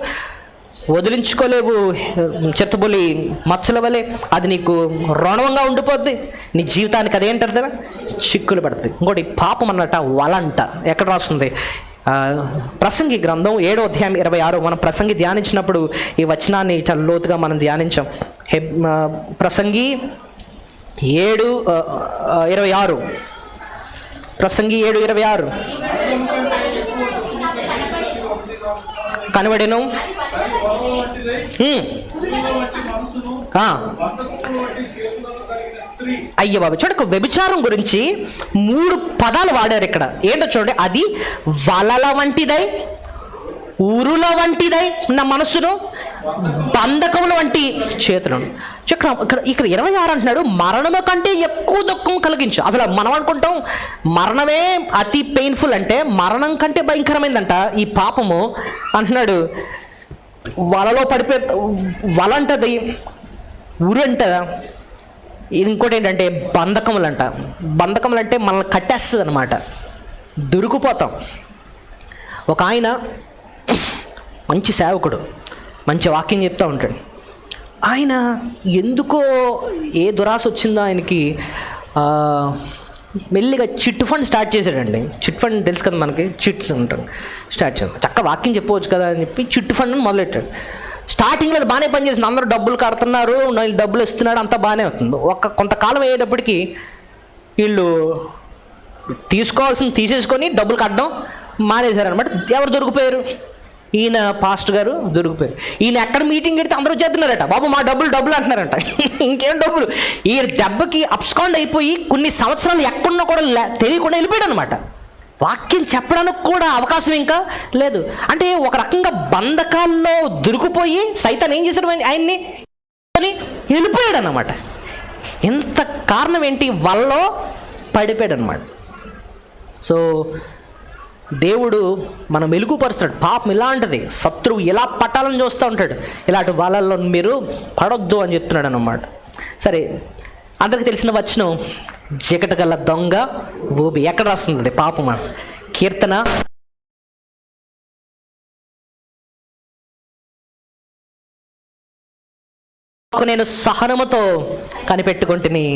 S1: వదిలించుకోలేవు, చిత్తబొలి మచ్చల వలె అది నీకు రుణంగా ఉండిపోద్ది నీ జీవితానికి. అదేంటారు కదా, చిక్కులు పడుతుంది. ఇంకోటి పాపం అన్నట వలంట. ఎక్కడ రాస్తుంది? ప్రసంగి గ్రంథం 7వ అధ్యాయం 26. మనం ప్రసంగి ధ్యానించినప్పుడు ఈ వచనాన్ని చాలా లోతుగా మనం ధ్యానించాం. ప్రసంగి 7:26. ప్రసంగి 7:26. కనబడెను. అయ్య బాబు, చూడకు వ్యభిచారం గురించి 3 పదాలు వాడారు ఇక్కడ. ఏంటో చూడండి. అది వలల వంటిదై, ఉరుల వంటిదై నా మనసును, బంధకముల వంటి చేతులను. ఇక్కడ 26 అంటున్నాడు, మరణము కంటే ఎక్కువ దుఃఖం కలిగించు. అసలు మనం అనుకుంటాం మరణమే అతి పెయిన్ఫుల్ అంటే, మరణం కంటే భయంకరమైందంట ఈ పాపము అంటున్నాడు. వలలో పడిపోయి వల అంటది, ఉరు అంట. ఇంకోటి ఏంటంటే బంధకములు అంట. బంధకములు అంటే మనల్ని కట్టేస్తుంది అనమాట, దొరికిపోతాం. ఒక ఆయన మంచి సేవకుడు, మంచి వాక్యం చెప్తూ ఉంటాడు. ఆయన ఎందుకో ఏ దురాశ వచ్చిందో ఆయనకి మెల్లిగా చిట్ ఫండ్ స్టార్ట్ చేశాడండి. చిట్ ఫండ్ తెలుసు కదా మనకి, చిట్స్ ఉంటారు. స్టార్ట్ చేయాలి, చక్క వాక్యం చెప్పవచ్చు కదా అని చెప్పి చిట్ ఫండ్ మొదలెట్టాడు. స్టార్టింగ్లో అది బాగానే పనిచేసింది, అందరూ డబ్బులు కడుతున్నారు, డబ్బులు ఇస్తున్నాడు, అంతా బాగానే అవుతుంది. కొంతకాలం అయ్యేటప్పటికి వీళ్ళు తీసుకోవాల్సింది తీసేసుకొని డబ్బులు కట్టడం మానేశారనమాట. ఎవరు దొరికిపోయారు? ఈయన పాస్టర్ గారు దొరికిపోయారు. ఈయన ఎక్కడ మీటింగ్ పెడితే అందరూ చేస్తున్నారట, బాబు మా డబ్బులు అంటున్నారంట. ఇంకేం డబ్బులు? ఈ దెబ్బకి అప్స్కాండ్ అయిపోయి కొన్ని సంవత్సరాలు ఎక్కడున్నా కూడా తెలియకుండా వెళ్ళిపోయాడు అనమాట. వాక్యం చెప్పడానికి కూడా అవకాశం ఇంకా లేదు. అంటే ఒక రకంగా బంధకాల్లో దొరికిపోయి సైతాన్ ఏం చేశాడు, ఆయన్ని వెళ్ళిపోయాడు అన్నమాట. ఎంత కారణం ఏంటి? వలలో పడిపోయాడు అనమాట. సో దేవుడు మనం మెరుగుపరుస్తాడు. పాపం ఇలాంటిది, శత్రువు ఎలా పట్టాలని చూస్తూ ఉంటాడు. ఇలాంటి వాళ్ళల్లో మీరు పడొద్దు అని చెప్తున్నాడు అన్నమాట. సరే, అందరికి తెలిసిన వచనం, చీకటి గల దొంగ భూమి. ఎక్కడ రాస్తుంది పాపం? కీర్తన 4 నేను సహనముతో కనిపెట్టుకుంటుని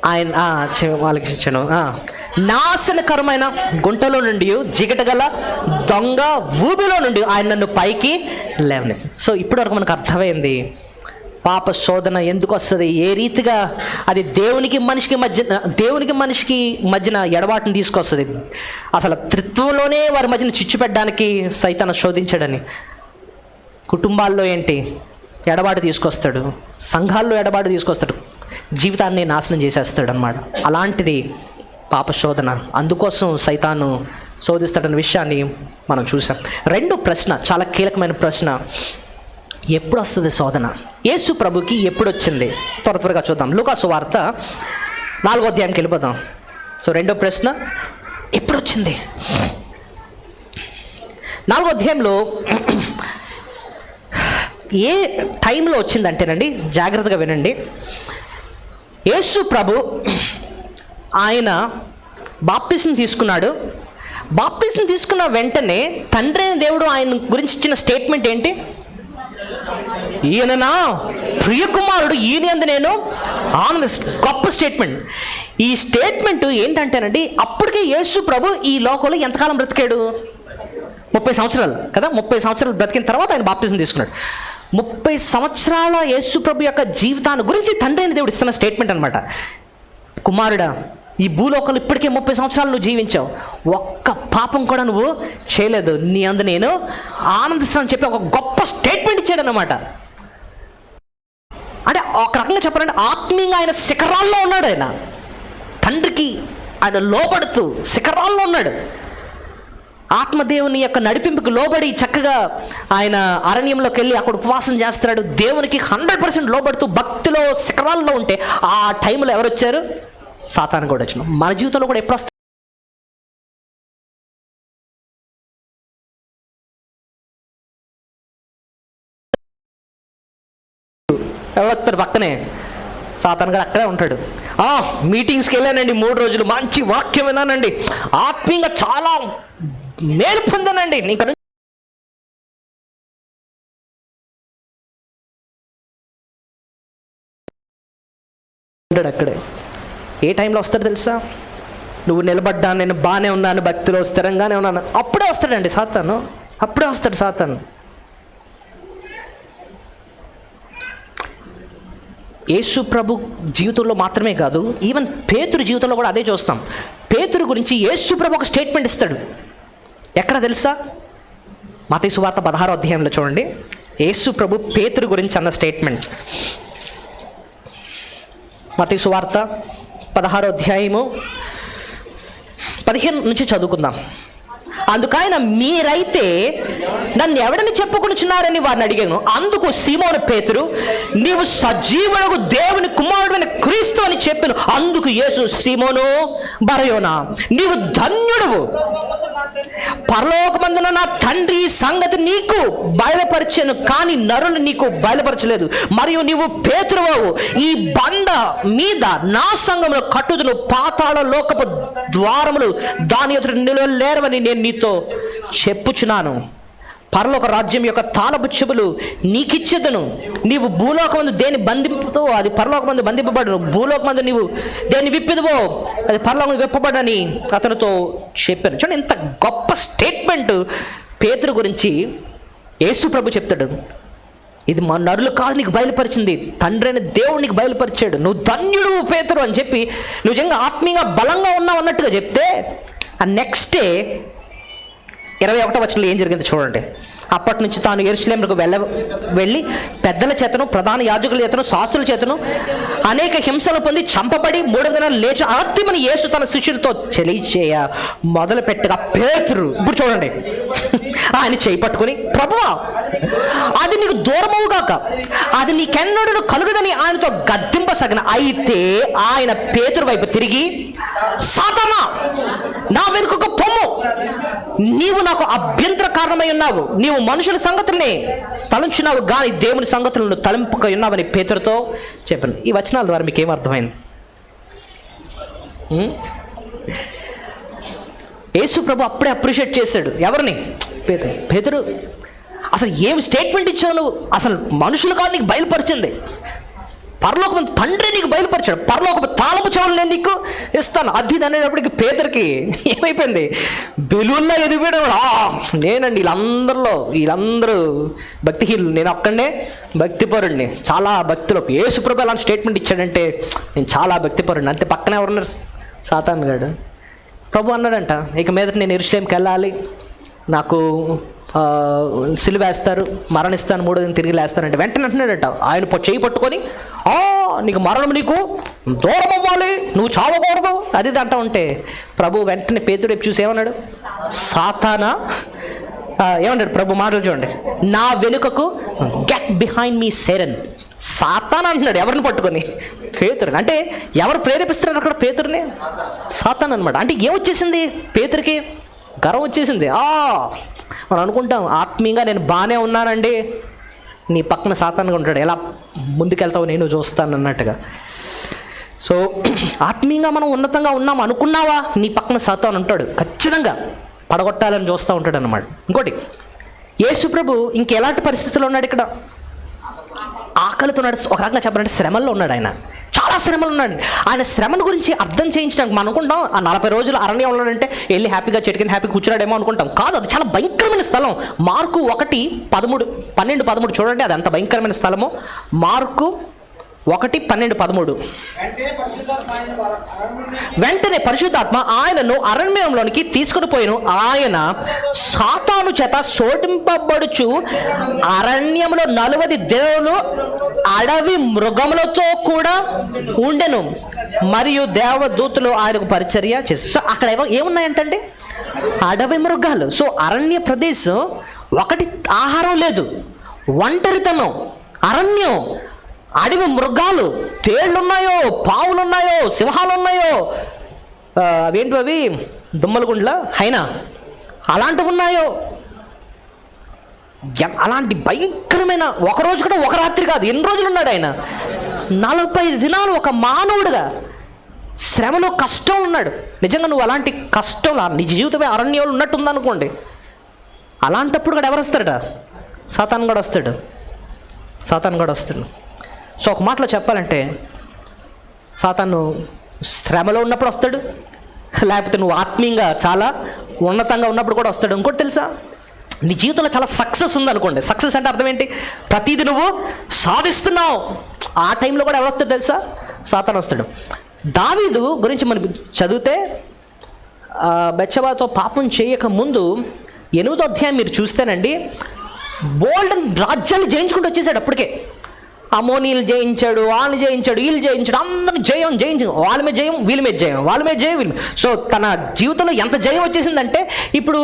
S1: ఆయన వాళ్ళకి ఇచ్చాను. నాశనకరమైన గుంటలో నుండి, జిగటగల దొంగ ఊబిలో నుండి ఆయన నన్ను పైకి లేవని. సో ఇప్పటివరకు మనకు అర్థమైంది పాప శోధన ఎందుకు వస్తుంది, ఏ రీతిగా అది దేవునికి మనిషికి మధ్యన ఎడబాటును తీసుకొస్తుంది. అసలు త్రిత్వంలోనే వారి మధ్యన చిచ్చు పెట్టడానికి సైతాను శోధించాడని. కుటుంబాల్లో ఏంటి ఎడబాటు తీసుకొస్తాడు, సంఘాల్లో ఎడబాటు తీసుకొస్తాడు, జీవితాన్ని నాశనం చేసేస్తాడు అన్నమాట. అలాంటిది పాప శోధన. అందుకోసం సైతాను శోధిస్తాడన్న విషయాన్ని మనం చూసాం. రెండో ప్రశ్న చాలా కీలకమైన ప్రశ్న, ఎప్పుడు వస్తుంది శోధన? యేసు ప్రభుకి ఎప్పుడు వచ్చింది? త్వరగా చూద్దాం. లూకా సువార్త 4వ అధ్యాయంకి వెళ్ళిపోదాం. సో రెండో ప్రశ్న, ఎప్పుడు వచ్చింది? 4వ అధ్యాయంలో ఏ టైంలో వచ్చిందంటేనండి, జాగ్రత్తగా వినండి. యేసు ప్రభు ఆయన బాప్తిస్మం తీసుకున్నాడు. బాప్తిస్మం తీసుకున్న వెంటనే తండ్రి అయిన దేవుడు ఆయన గురించి ఇచ్చిన స్టేట్మెంట్ ఏంటి? ఈయన నా ప్రియకుమారుడు, ఈయన యందు నేను ఆనంద. గొప్ప స్టేట్మెంట్. ఈ స్టేట్మెంట్ ఏంటంటేనండి, అప్పటికే యేసు ప్రభు ఈ లోకంలో ఎంతకాలం బ్రతికాడు? 30 సంవత్సరాలు కదా. 30 సంవత్సరాలు బ్రతికిన తర్వాత ఆయన బాప్తిజం తీసుకున్నాడు. 30 సంవత్సరాల యేసు ప్రభు యొక్క జీవితాన్ని గురించి తండ్రి అయిన దేవుడు ఇస్తున్న స్టేట్మెంట్ అనమాట. కుమారుడా, ఈ భూలోకంలో ఇప్పటికే 30 సంవత్సరాలు నువ్వు జీవించావు, ఒక్క పాపం కూడా నువ్వు చేయలేదు, నీ అందు నేను ఆనందిస్తానని చెప్పి ఒక గొప్ప స్టేట్మెంట్ ఇచ్చాడు అన్నమాట. అంటే ఒక రకంగా చెప్పాలంటే ఆత్మీయంగా ఆయన శిఖరాల్లో ఉన్నాడు. ఆయన తండ్రికి ఆయన లోబడుతూ శిఖరాల్లో ఉన్నాడు. ఆత్మదేవుని యొక్క నడిపింపుకు లోబడి చక్కగా ఆయన అరణ్యంలోకి వెళ్ళి అక్కడ ఉపవాసం చేస్తున్నాడు. దేవునికి 100% లోబడుతూ భక్తిలో శిఖరాల్లో ఉంటే ఆ టైంలో ఎవరు వచ్చారు? సాతాను కూడా వచ్చిన. మన జీవితంలో కూడా ఎప్పుడు వస్తారు? ఎవరు వస్తారు? పక్కనే సాతాను కూడా అక్కడే ఉంటాడు. మీటింగ్స్కి వెళ్ళానండి 3 రోజులు, మంచి వాక్యం విన్నానండి, ఆత్మీయంగా చాలా మేలు పొందానండి, నీకు ఉంటాడు అక్కడే. ఏ టైంలో వస్తాడు తెలుసా? నువ్వు నిలబడ్డా, నేను బాగానే ఉన్నాను, భక్తిలో స్థిరంగానే ఉన్నాను, అప్పుడే వస్తాడండి సాతాను. అప్పుడే వస్తాడు సాతాను. యేసు ప్రభు జీవితంలో మాత్రమే కాదు, ఈవెన్ పేతురు జీవితంలో కూడా అదే చూస్తాం. పేతురు గురించి యేసు ప్రభు ఒక స్టేట్మెంట్ ఇస్తాడు. ఎక్కడ తెలుసా? మత్తయి సువార్త 16వ అధ్యాయంలో చూడండి. యేసు ప్రభు పేతురు గురించి అన్న స్టేట్మెంట్. మత్తయి సువార్త 16వ అధ్యాయము 15 నుంచి చదువుకుందాం. అందుకైన మీరైతే నన్ను ఎవడని చెప్పుకొనుచున్నారని వారిని అడిగాను. అందుకు సీమోను పేతురు, నీవు సజీవుడగు దేవుని కుమారుడైన క్రీస్తు అని చెప్పాను. అందుకు యేసు, సీమోను బరయోనా, నీవు ధన్యుడవు, పరలోకమందున నా తండ్రి ఈ సంగతి నీకు బయలుపరిచాను, కానీ నరులు నీకు బయలుపరచలేదు. మరియు నీవు పేతురువవు, ఈ బండ మీద నా సంఘమును కట్టుదును, పాతాళ లోకపు ద్వారములు దాని ఎదుట నిలవలేరవని నేను నీతో చెప్పుచున్నాను. పరలోక రాజ్యం యొక్క తాళపు చెవులు నీకిచ్చేదను. నీవు భూలోకమందు దేని బంధింపుతో అది పరలోకమందు బంధింపబడును, భూలోకమందు నీవు దేన్ని విప్పిదువో అది పరలోకమందు విప్పబడని అతనితో చెప్పాను. చూడండి, ఇంత గొప్ప స్టేట్మెంట్ పేతురు గురించి యేసు ప్రభు చెప్తాడు. ఇది మా నరులు కాదు నీకు బయలుపరిచింది, తండ్రి అయిన దేవుడు నీకు బయలుపరిచాడు, నువ్వు ధన్యుడు పేతురు అని చెప్పి నువ్వు నిజంగా ఆత్మీయంగా బలంగా ఉన్నావు అన్నట్టుగా చెప్తే, ఆ నెక్స్ట్ డే 21వ వచనంలో ఏం జరిగిందో చూడండి. అప్పటి నుంచి తాను యెరూషలేముకు వెళ్ళి పెద్దల చేతను, ప్రధాన యాజకుల చేతను, శాస్త్రుల చేతను అనేక హింసలు పొంది చంపబడి 3వ దినాలు లేచి ఆత్మని యేసు తన శిష్యులతో తెలియచేయ మొదలు పెట్టగా పేతురు, ఇప్పుడు చూడండి, ఆయన చేయి పట్టుకుని, ప్రభువా అది నీకు దూరమవుగాక, అది నీకెన్నడూ కలుగుదని ఆయనతో గద్దింపసగిన. అయితే ఆయన పేతురు వైపు తిరిగి, సాతానా నా వెనుకకు పొమ్ము, నీవు నాకు అభ్యంతర కారణమై ఉన్నావు, నీవు మనుషుల సంగతుల్ని తలంచున్నావు కానీ దేవుని సంగతులను తలంపుక ఉన్నావని పేతురుతో చెప్పాను. ఈ వచనాల ద్వారా మీకు ఏమర్థమైంది? యేసు ప్రభు అప్పుడే అప్రిషియేట్ చేశాడు ఎవరిని? పేతురు అసలు ఏం స్టేట్మెంట్ ఇచ్చావు నువ్వు? అసలు మనుషులు కాదు నీకు బయలుపరిచింది, పరలోకం తండ్రి నీకు బయలుపరిచాడు, పరలోకం తాళపు చెవులు నేను నీకు ఇస్తాను. అది అనేటప్పటికి పేదరికి ఏమైపోయింది? బెలూన్లో ఎదిగిపోయాడు. నేనండి వీళ్ళందరూ భక్తిహీనులు, నేను ఒక్కడే భక్తిపరుడిని, చాలా భక్తిలో. యేసుప్రభు అలాంటి స్టేట్మెంట్ ఇచ్చాడంటే నేను చాలా భక్తిపరుడిని. అంతే. పక్కనే ఎవరున్నారు? సాతాను గాడు. ప్రభు అన్నాడంట, ఇక మీద నేను యెరూషలేముకి వెళ్ళాలి, నాకు సిలువేస్తారు, మరణిస్తాను, 3వ దినం తిరిగి లేస్తానంటే వెంటనే అంటున్నాడట ఆయన చేయి పట్టుకొని, నీకు మరణం నీకు దూరం అవ్వాలి, నువ్వు చావకూడదు, అది అంటా ఉంటే ప్రభు వెంటనే పేతురు వైపు చూసి ఏమన్నాడు? సాతానా, ఏమన్నాడు ప్రభు? మాటలు చూడండి, నా వెనుకకు గెట్ బిహైండ్ మీ సేరన్. సాతాన్ అంటున్నాడు ఎవరిని పట్టుకొని? పేతురుని. అంటే ఎవరు ప్రేరేపిస్తున్నారు అక్కడ పేతురుని? సాతాన్ అనమాట. అంటే ఏమొచ్చేసింది పేతురికి? గర్వం వచ్చేసింది. మనం అనుకుంటాం ఆత్మీయంగా నేను బాగానే ఉన్నానండి, నీ పక్కన సాతానుగా ఉంటాడు, ఎలా ముందుకెళ్తావు నేను చూస్తాను అన్నట్టుగా. సో ఆత్మీయంగా మనం ఉన్నతంగా ఉన్నాం అనుకున్నావా, నీ పక్కన సాతాను ఉంటాడు, ఖచ్చితంగా పడగొట్టాలని చూస్తూ ఉంటాడు అన్నమాట. ఇంకోటి, యేసు ప్రభు ఇంకెలాంటి పరిస్థితుల్లో ఉన్నాడు ఇక్కడ? ఆకలితో ఉన్నాడు. ఒక రకంగా చెప్పాలంటే శ్రమల్లో ఉన్నాడు. ఆయన చాలా శ్రమలు ఉన్నాడు. ఆయన శ్రమల గురించి అర్థం చేయించడానికి మనం అనుకుంటాం ఆ 40 రోజులు అరణ్యం ఉన్నాడంటే వెళ్ళి హ్యాపీగా చెట్టు కింద హ్యాపీగా కూర్చున్నాడేమో అనుకుంటాం. కాదు, అది చాలా భయంకరమైన స్థలం. మార్కు 1:12-13 చూడండి, అది ఎంత భయంకరమైన స్థలమో. మార్కు 1:12-13. వెంటనే పరిశుద్ధాత్మ ఆయనను అరణ్యంలోనికి తీసుకుని పోయిను. ఆయన సాతాను చేత శోధింపబడుచు అరణ్యంలో 40 దినములు అడవి మృగములతో కూడా ఉండెను, మరియు దేవదూతలు ఆయనకు పరిచర్య చేశారు. సో అక్కడ ఏమున్నాయంటే అడవి మృగాలు. సో అరణ్య ప్రదేశం, ఒకటి ఆహారం లేదు, ఒంటరితనం, అరణ్యం, అడవి మృగాలు, తేళ్లున్నాయో, పావులున్నాయో, సింహాలున్నాయో, అవేంటి అవి దుమ్మలగుండ్ల హైనా అలాంటివి ఉన్నాయో, అలాంటి భయంకరమైన, ఒక రోజు కూడా ఒక రాత్రి కాదు, ఎన్ని రోజులు ఉన్నాడు ఆయన? 40 దినాలు ఒక మానవుడుగా శ్రమలో, కష్టం ఉన్నాడు. నిజంగా నువ్వు అలాంటి కష్టం, నీ జీవితమే అరణ్యంలో ఉన్నట్టుందనుకోండి, అలాంటప్పుడు కూడా ఎవరు వస్తాడట? సాతాను కూడా వస్తాడు. సో ఒక మాటలో చెప్పాలంటే సాతాను శ్రమలో ఉన్నప్పుడు వస్తాడు, లేకపోతే నువ్వు ఆత్మీయంగా చాలా ఉన్నతంగా ఉన్నప్పుడు కూడా వస్తాడు. ఇంకోటి తెలుసా, నీ జీవితంలో చాలా సక్సెస్ ఉందనుకోండి, సక్సెస్ అంటే అర్థం ఏంటి? ప్రతిదీ నువ్వు సాధిస్తున్నావు, ఆ టైంలో కూడా ఎవరు వస్తాడు తెలుసా? సాతాను వస్తాడు. దావీదు గురించి మనం చదివితే బెత్షెబాతో పాపం చేయక ముందు 8వ అధ్యాయం మీరు చూస్తేనండి, బోల్డ్ రాజ్యాలు జయించుకుంటూ వచ్చేసాడు. అప్పటికే అమోనీలు జయించాడు, వాళ్ళని జయించాడు, వీళ్ళు జయించాడు, అందరిని జయించాడు. వాళ్ళ మీద జయం, వీళ్ళ మీద జయం, వాళ్ళ మీద జయం, వీళ్ళు. సో తన జీవితంలో ఎంత జయం వచ్చేసిందంటే ఇప్పుడు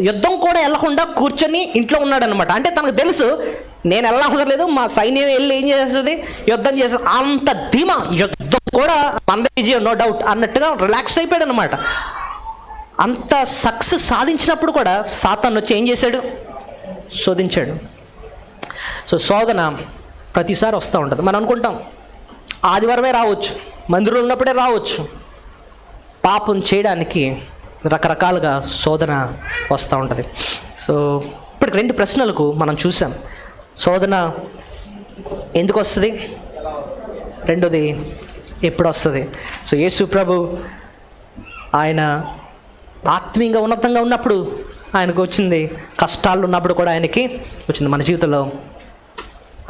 S1: యుద్ధం కూడా వెళ్ళకుండా కూర్చొని ఇంట్లో ఉన్నాడనమాట. అంటే తనకు తెలుసు, నేను వెళ్ళలేదు, మా సైన్యం వెళ్ళి ఏం చేస్తుంది, యుద్ధం చేస్తుంది, అంత ధీమా, యుద్ధం కూడా మంద విజయం నో డౌట్ అన్నట్టుగా రిలాక్స్ అయిపోయాడు అనమాట. అంత సక్సెస్ సాధించినప్పుడు కూడా సాతాను వచ్చి ఏం చేశాడు? శోధించాడు. సో శోధన ప్రతిసారి వస్తూ ఉంటుంది. మనం అనుకుంటాం ఆదివారమే రావచ్చు, మందిరంలో ఉన్నప్పుడే రావచ్చు. పాపం చేయడానికి రకరకాలుగా శోధన వస్తూ ఉంటుంది. సో ఇప్పటికి 2 ప్రశ్నలకు మనం చూసాం. శోధన ఎందుకు వస్తుంది, రెండోది ఎప్పుడు వస్తుంది. సో యేసు ప్రభు ఆయన ఆత్మీయంగా ఉన్నతంగా ఉన్నప్పుడు ఆయనకు వచ్చింది, కష్టాలు ఉన్నప్పుడు కూడా ఆయనకి వచ్చింది. మన జీవితంలో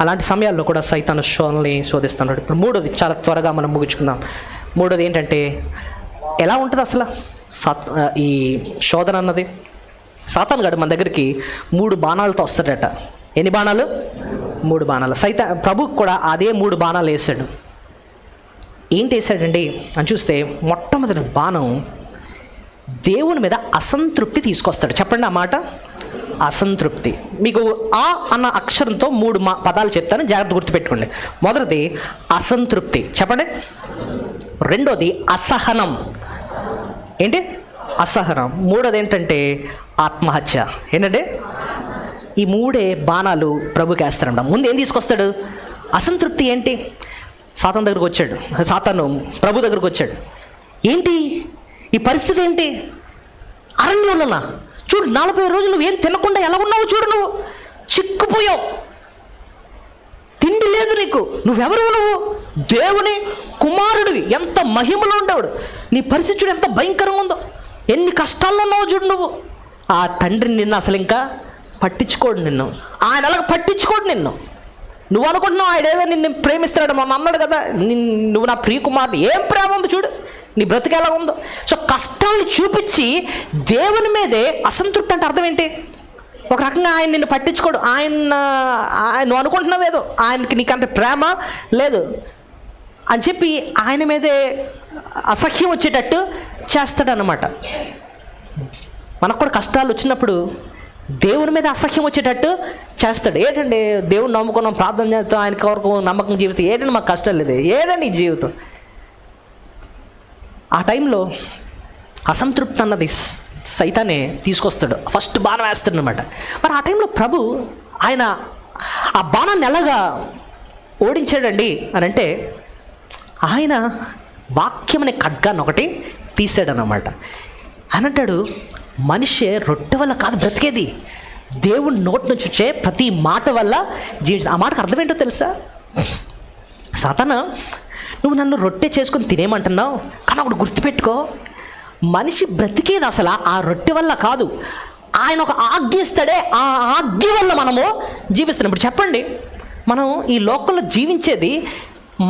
S1: అలాంటి సమయాల్లో కూడా సైతాను శోధనని శోధిస్తున్నాడు. ఇప్పుడు 3వది చాలా త్వరగా మనం ముగించుకుందాం. 3వది ఏంటంటే, ఎలా ఉంటుంది అసలు ఈ శోధన అన్నది. సాతాను గాడు మన దగ్గరికి 3 బాణాలతో వస్తాడట. ఎన్ని బాణాలు? 3 బాణాలు. ప్రభుకు కూడా అదే 3 బాణాలు వేసాడు. ఏంటి వేసాడండి అని చూస్తే మొట్టమొదటి బాణం దేవుని మీద అసంతృప్తి తీసుకొస్తాడు. చెప్పండి ఆ మాట, అసంతృప్తి. మీకు ఆ అన్న అక్షరంతో 3 పదాలు చెప్తాను, జాగ్రత్త గుర్తుపెట్టుకోండి. మొదటిది అసంతృప్తి, చెప్పండి. రెండోది అసహనం. ఏంటి? అసహనం. మూడోది ఏంటంటే ఆత్మహత్య. ఏంటంటే ఈ 3 బాణాలు ప్రభుకి వేస్తాడంట. ముందు ఏం తీసుకొస్తాడు? అసంతృప్తి. ఏంటి? సాతాను దగ్గరకు వచ్చాడు, సాతాను ప్రభు దగ్గరకు వచ్చాడు. ఏంటి ఈ పరిస్థితి? ఏంటి? అరణ్యంలోనా? చూడు, 40 రోజులు నువ్వు ఏం తినకుండా ఎలా ఉన్నావు చూడు, నువ్వు చిక్కుపోయావు, తిండి లేదు నీకు. నువ్వెవరు? నువ్వు దేవుని కుమారుడివి, ఎంత మహిమలో ఉండేవాడు. నీ పరిస్థితి చూడు ఎంత భయంకరంగా ఉందో, ఎన్ని కష్టాల్లో ఉన్నావు చూడు నువ్వు. ఆ తండ్రిని నిన్ను అసలు ఇంకా పట్టించుకోడు, నిన్ను ఆయన అలాగ పట్టించుకోడు నిన్ను. నువ్వు అనుకుంటున్నావు ఆయన ఏదో నిన్ను ప్రేమిస్తున్నాడు. మొన్న అన్నాడు కదా, నువ్వు నా ప్రియ కుమారుడు. ఏం ప్రేమ ఉంది చూడు, నీ బ్రతికి ఎలా ఉందో. సో కష్టాన్ని చూపించి దేవుని మీదే అసంతృప్తి అంటే అర్థం ఏంటి? ఒక రకంగా ఆయన నిన్ను పట్టించుకోడు. ఆయన నువ్వు అనుకుంటున్నావు ఏదో ఆయనకి నీకంటే ప్రేమ లేదు అని చెప్పి ఆయన మీదే అసహ్యం వచ్చేటట్టు చేస్తాడనమాట. మనకు కూడా కష్టాలు వచ్చినప్పుడు దేవుని మీద అసహ్యం వచ్చేటట్టు చేస్తాడు. ఏంటండి దేవుని నమ్ముకున్నాం, ప్రార్థన చేస్తాం, ఆయన కొరకు నమ్మకం జీవితం, ఏంటంటే మాకు కష్టం లేదు, ఏదండి ఈ జీవితం. ఆ టైంలో అసంతృప్తి అన్నది సైతానే తీసుకొస్తాడు, ఫస్ట్ బాణం వేస్తాడు అనమాట. మరి ఆ టైంలో ప్రభు ఆయన ఆ బాణాన్ని ఎలాగా ఓడించాడండి అని అంటే, ఆయన వాక్యం అనే ఖడ్గాన్ని ఒకటి తీసాడనమాట. అని అంటాడు, మనిషి రొట్టె వల్ల కాదు బ్రతికేది, దేవుడి నోటి నుంచి వచ్చే ప్రతి మాట వల్ల జీవించ. ఆ మాటకు అర్థం ఏంటో తెలుసా? సాతానా, నువ్వు నన్ను రొట్టె చేసుకొని తినేమంటున్నావు, కానీ ఒకటి గుర్తుపెట్టుకో, మనిషి బ్రతికేది అసలు ఆ రొట్టె వల్ల కాదు, ఆయన ఒక ఆజ్ఞ ఇస్తాడే, ఆ ఆజ్ఞ వల్ల మనము జీవిస్తున్నాం. ఇప్పుడు చెప్పండి, మనం ఈ లోకంలో జీవించేది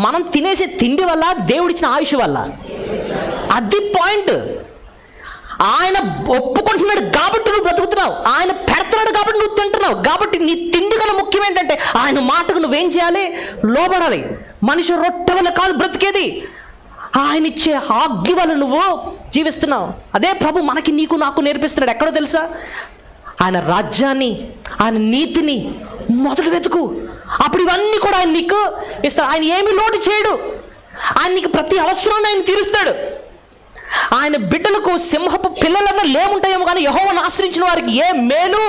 S1: మనం తినేసే తిండి వల్ల, దేవుడిచ్చిన ఆయుష్ వల్ల? అది పాయింట్. ఆయన ఒప్పుకుంటున్నాడు కాబట్టి నువ్వు బ్రతుకుతున్నావు, ఆయన పెడుతున్నాడు కాబట్టి నువ్వు తింటున్నావు. కాబట్టి నీ తిండి కన్నా ముఖ్యం ఏంటంటే ఆయన మాటకు నువ్వేం చేయాలి? లోబడాలి. మనిషి రొట్టె వల్ల కాదు బ్రతికేది, ఆయన ఇచ్చే ఆజ్ఞ వల్ల నువ్వు జీవిస్తున్నావు. అదే ప్రభు మనకి, నీకు, నాకు నేర్పిస్తున్నాడు. ఎక్కడో తెలుసా? ఆయన రాజ్యాన్ని, ఆయన నీతిని మొదలు వెతుకు, అప్పుడు ఇవన్నీ కూడా ఆయన నీకు ఇస్తాడు. ఆయన ఏమి లోటు చేయడు, ఆయన నీకు ప్రతి అవసరాన్ని ఆయన తీరుస్తాడు. ఆయన బిడ్డలకు సింహపు పిల్లలన్నా లేముంటాయేమో, కానీ యెహోవాను ఆశ్రయించిన వారికి ఏ మేలు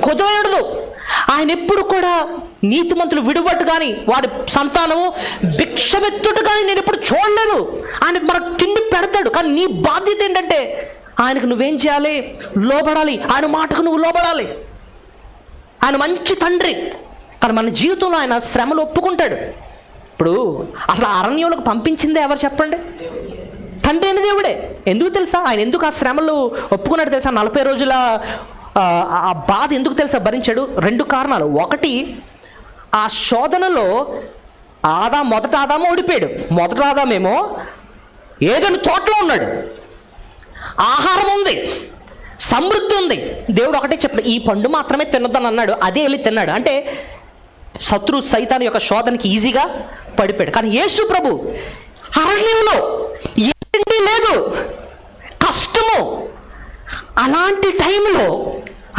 S1: కొదవడదు. ఆయన ఎప్పుడు కూడా నీతిమంతులు విడుబట్టు కానీ వాడి సంతానము భిక్షమెత్తుట కానీ నేను ఎప్పుడు చూడలేదు. ఆయన మనకు తిండి పెడతాడు, కానీ నీ బాధ్యత ఏంటంటే ఆయనకు నువ్వేం చేయాలి? లోబడాలి. ఆయన మాటకు నువ్వు లోబడాలి. ఆయన మంచి తండ్రి, కానీ మన జీవితంలో ఆయన శ్రమలు ఒప్పుకుంటాడు. ఇప్పుడు అసలు అరణ్యంలోకి పంపించిందే ఎవరు చెప్పండి? తండ్రి అయిన దేవుడే. ఎందుకు తెలుసా ఆయన ఎందుకు ఆ శ్రమలు ఒప్పుకున్నాడు తెలుసా? 40 రోజుల ఆ బాధ ఎందుకు తెలుసా భరించాడు? 2 కారణాలు. ఒకటి, ఆ శోధనలో మొదట ఆదాము ఓడిపోయాడు. మొదట ఆదామేమో ఏదైనా తోటలో ఉన్నాడు, ఆహారం ఉంది, సమృద్ధి ఉంది. దేవుడు ఒకటే చెప్పాడు, ఈ పండు మాత్రమే తినొద్దని అన్నాడు, అదే వెళ్ళి తిన్నాడు. అంటే శత్రు సైతాను యొక్క శోధనకి ఈజీగా పడిపోయాడు. కానీ యేసు ప్రభు అరణ్యంలో ఏంటి లేదు, కష్టము, అలాంటి టైంలో,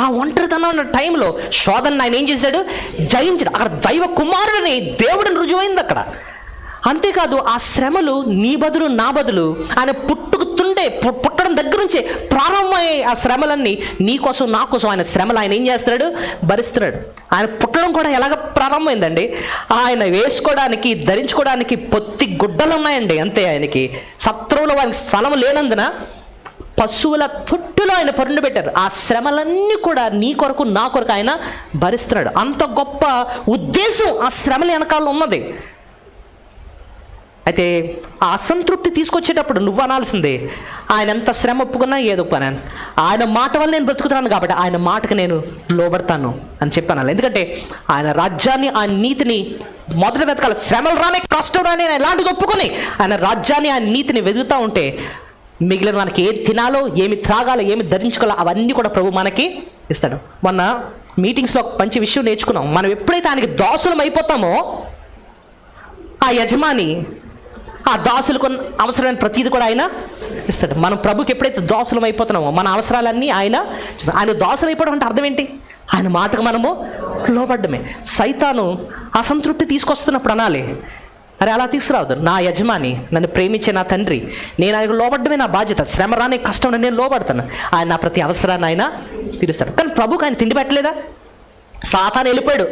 S1: ఆ ఒంటరితనం ఉన్న టైంలో శోధన ఆయన ఏం చేశాడు? జయించాడు. అక్కడ దైవ కుమారుడిని, దేవుడిని రుజువైంది అక్కడ. అంతేకాదు, ఆ శ్రమలు నీ బదులు నా బదులు ఆయన పుట్టడం దగ్గర నుంచే ప్రారంభమయ్యే ఆ శ్రమలన్నీ నీ కోసం నా కోసం ఆయన శ్రమలు ఆయన ఏం చేస్తున్నాడు? భరిస్తున్నాడు. ఆయన పుట్టడం కూడా ఎలాగ ప్రారంభమైందండి? ఆయన వేసుకోవడానికి, ధరించుకోవడానికి పొత్తి గుడ్డలు ఉన్నాయండి అంతే. ఆయనకి సత్రంలో ఆయనకి స్థలం లేనందున పశువుల తొట్టులో ఆయన పరుండి పెట్టారు. ఆ శ్రమలన్నీ కూడా నీ కొరకు నా కొరకు ఆయన భరిస్తున్నాడు. అంత గొప్ప ఉద్దేశం ఆ శ్రమల వెనకాల ఉన్నది. అయితే ఆ అసంతృప్తి తీసుకొచ్చేటప్పుడు నువ్వు అనాల్సిందే, ఆయన ఎంత శ్రమ ఒప్పుకున్నా ఏదో పని, ఆయన మాట వల్ల నేను బ్రతుకుతున్నాను కాబట్టి ఆయన మాటకు నేను లోబడతాను అని చెప్పాను. ఎందుకంటే ఆయన రాజ్యాన్ని, ఆయన నీతిని మొదట వెతకాలి. శ్రమలు రానే, కష్టం రాని, ఎలాంటిది ఒప్పుకొని ఆయన రాజ్యాన్ని, ఆయన నీతిని వెతుకుతూ ఉంటే మిగిలిన మనకి ఏది తినాలో, ఏమి త్రాగాలో, ఏమి ధరించుకోవాలో అవన్నీ కూడా ప్రభు మనకి ఇస్తాడు. మొన్న మీటింగ్స్లో ఒక మంచి విషయం నేర్చుకున్నాం. మనం ఎప్పుడైతే ఆయనకి దాసులం అయిపోతామో ఆ యజమాని ఆ దాసులకు అవసరమైన ప్రతిదీ కూడా ఆయన ఇస్తాడు. మనం ప్రభుకి ఎప్పుడైతే దాసులం అయిపోతున్నామో మన అవసరాలన్నీ ఆయన దాసులు అయిపోవడం అంటే అర్థం ఏంటి? ఆయన మాటకు మనము లోబడ్డమే. సైతాను అసంతృప్తి తీసుకొస్తున్నప్పుడు అనాలి, అరే అలా తీసుకురావద్దు, నా యజమాని, నన్ను ప్రేమించే నా తండ్రి, నేను ఆయనకు లోబడ్డమే నా బాధ్యత. శ్రమ రాని కష్టం నేను లోబడతాను, ఆయన నా ప్రతి అవసరాన్ని ఆయన తీరుస్తాడు. కానీ ప్రభుకు ఆయన తిండి పెట్టలేదా? సాతాను వెళ్ళిపోయాడు,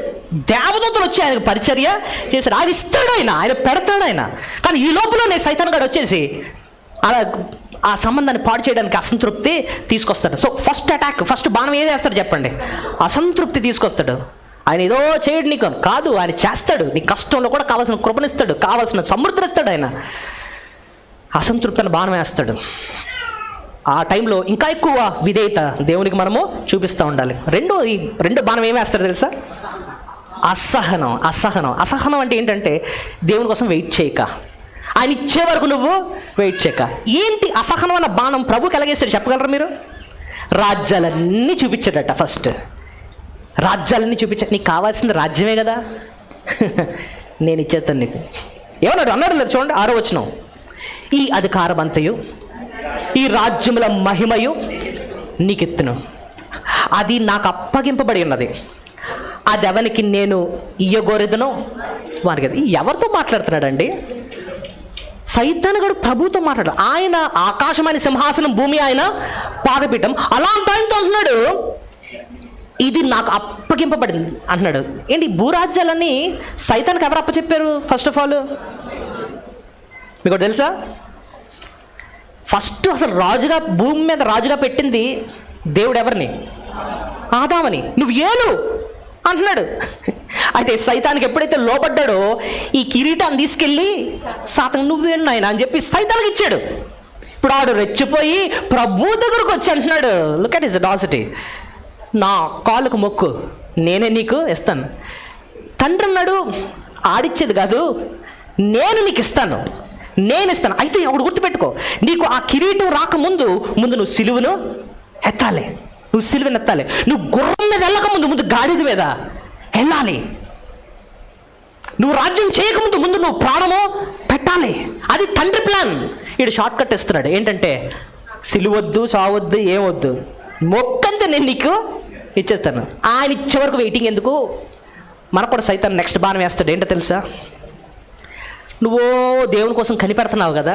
S1: దేవదూతలు వచ్చి ఆయనకు పరిచర్య చేశాడు. ఆయన ఇస్తాడు, ఆయన పెడతాడు ఆయన. కానీ ఈ లోపలనే సైతాన్ గాడు వచ్చేసి అలా ఆ సంబంధాన్ని పాడు చేయడానికి అసంతృప్తి తీసుకొస్తాడు. సో ఫస్ట్ బాణం ఏం చేస్తాడు చెప్పండి? అసంతృప్తి తీసుకొస్తాడు. ఆయన ఏదో చేయడు నీకు కాదు, ఆయన చేస్తాడు. నీ కష్టంలో కూడా కావాల్సిన కృపనిస్తాడు, కావాల్సిన సమృద్ధినిస్తాడు. ఆయన అసంతృప్తిని బాణం వేస్తాడు. ఆ టైంలో ఇంకా ఎక్కువ విధేయత దేవునికి మనము చూపిస్తూ ఉండాలి. రెండు బాణం ఏం వేస్తాడు తెలుసా? అసహనం అంటే ఏంటంటే దేవుని కోసం వెయిట్ చేయక, ఆయన ఇచ్చే వరకు నువ్వు వెయిట్ చేయక. ఏంటి అసహనం అన్న బాణం ప్రభుకి ఎలాగేస్తాడు చెప్పగలరా మీరు? రాజ్యాలన్నీ చూపించాడట. ఫస్ట్ రాజ్యాలన్నీ చూపించాడు. నీకు కావాల్సింది రాజ్యమే కదా, నేను ఇచ్చేస్తాను నీకు. అన్నాడు లేదు చూడండి, 6వ వచనం, ఈ అధికారమంతయు ఈ రాజ్యముల మహిమయు నీకెత్తును, అది నాకు అప్పగింపబడి ఉన్నది, అది ఎవరికి నేను ఇయ్యగోరేదనో వారికి. ఎవరితో మాట్లాడుతున్నాడండి? సైతాను గడు ప్రభుతో మాట్లాడు. ఆయన ఆకాశమైన సింహాసనం, భూమి ఆయన పాదపీఠం. అలాంటి ఆయనతో అంటున్నాడు, ఇది నాకు అప్పగింపబడింది అంటున్నాడు. ఏంటి భూరాజ్యాలన్నీ సైతానికి ఎవరు అప్పచెప్పారు? ఫస్ట్ ఆఫ్ ఆల్ మీకు తెలుసా? ఫస్ట్ అసలు రాజుగా, భూమి మీద రాజుగా పెట్టింది దేవుడు ఎవరిని? ఆదామని. నువ్వు ఏలు అంటున్నాడు. అయితే సైతానికి ఎప్పుడైతే లోబడ్డాడో ఈ కిరీటాన్ని తీసుకెళ్ళి సాతాను నువ్వేను నాయన అని చెప్పి సైతానికి ఇచ్చాడు. ఇప్పుడు ఆడు రెచ్చిపోయి ప్రభు దగ్గరకు వచ్చి అంటున్నాడు, లుక్ అట్ హిస్ అడాసిటీ, నా కాళ్ళకు మొక్కు, నేనే నీకు ఇస్తాను. తండ్రి అన్నాడు, ఆడిచ్చేది కాదు, నేను నీకు ఇస్తాను, నేను ఇస్తాను. అయితే ఒకటి గుర్తుపెట్టుకో, నీకు ఆ కిరీటం రాకముందు నువ్వు సిలువను ఎత్తాలి. నువ్వు గుర్రం మీద వెళ్ళకముందు ముందు గాడిద మీద వెళ్ళాలి. నువ్వు రాజ్యం చేయకముందు నువ్వు ప్రాణము పెట్టాలి. అది తండ్రి ప్లాన్. వీడు షార్ట్ కట్ ఇస్తున్నాడు. ఏంటంటే సిలువద్దు, చావద్దు, ఏమొద్దు, మొక్కంతే నేను నీకు ఇచ్చేస్తాను. ఆయన ఇచ్చే వరకు వెయిటింగ్ ఎందుకు? మనకు కూడా సైతాన్ నెక్స్ట్ బాణం వేస్తాడు. ఏంటో తెలుసా? నువ్వు దేవుని కోసం కనిపెడుతున్నావు కదా,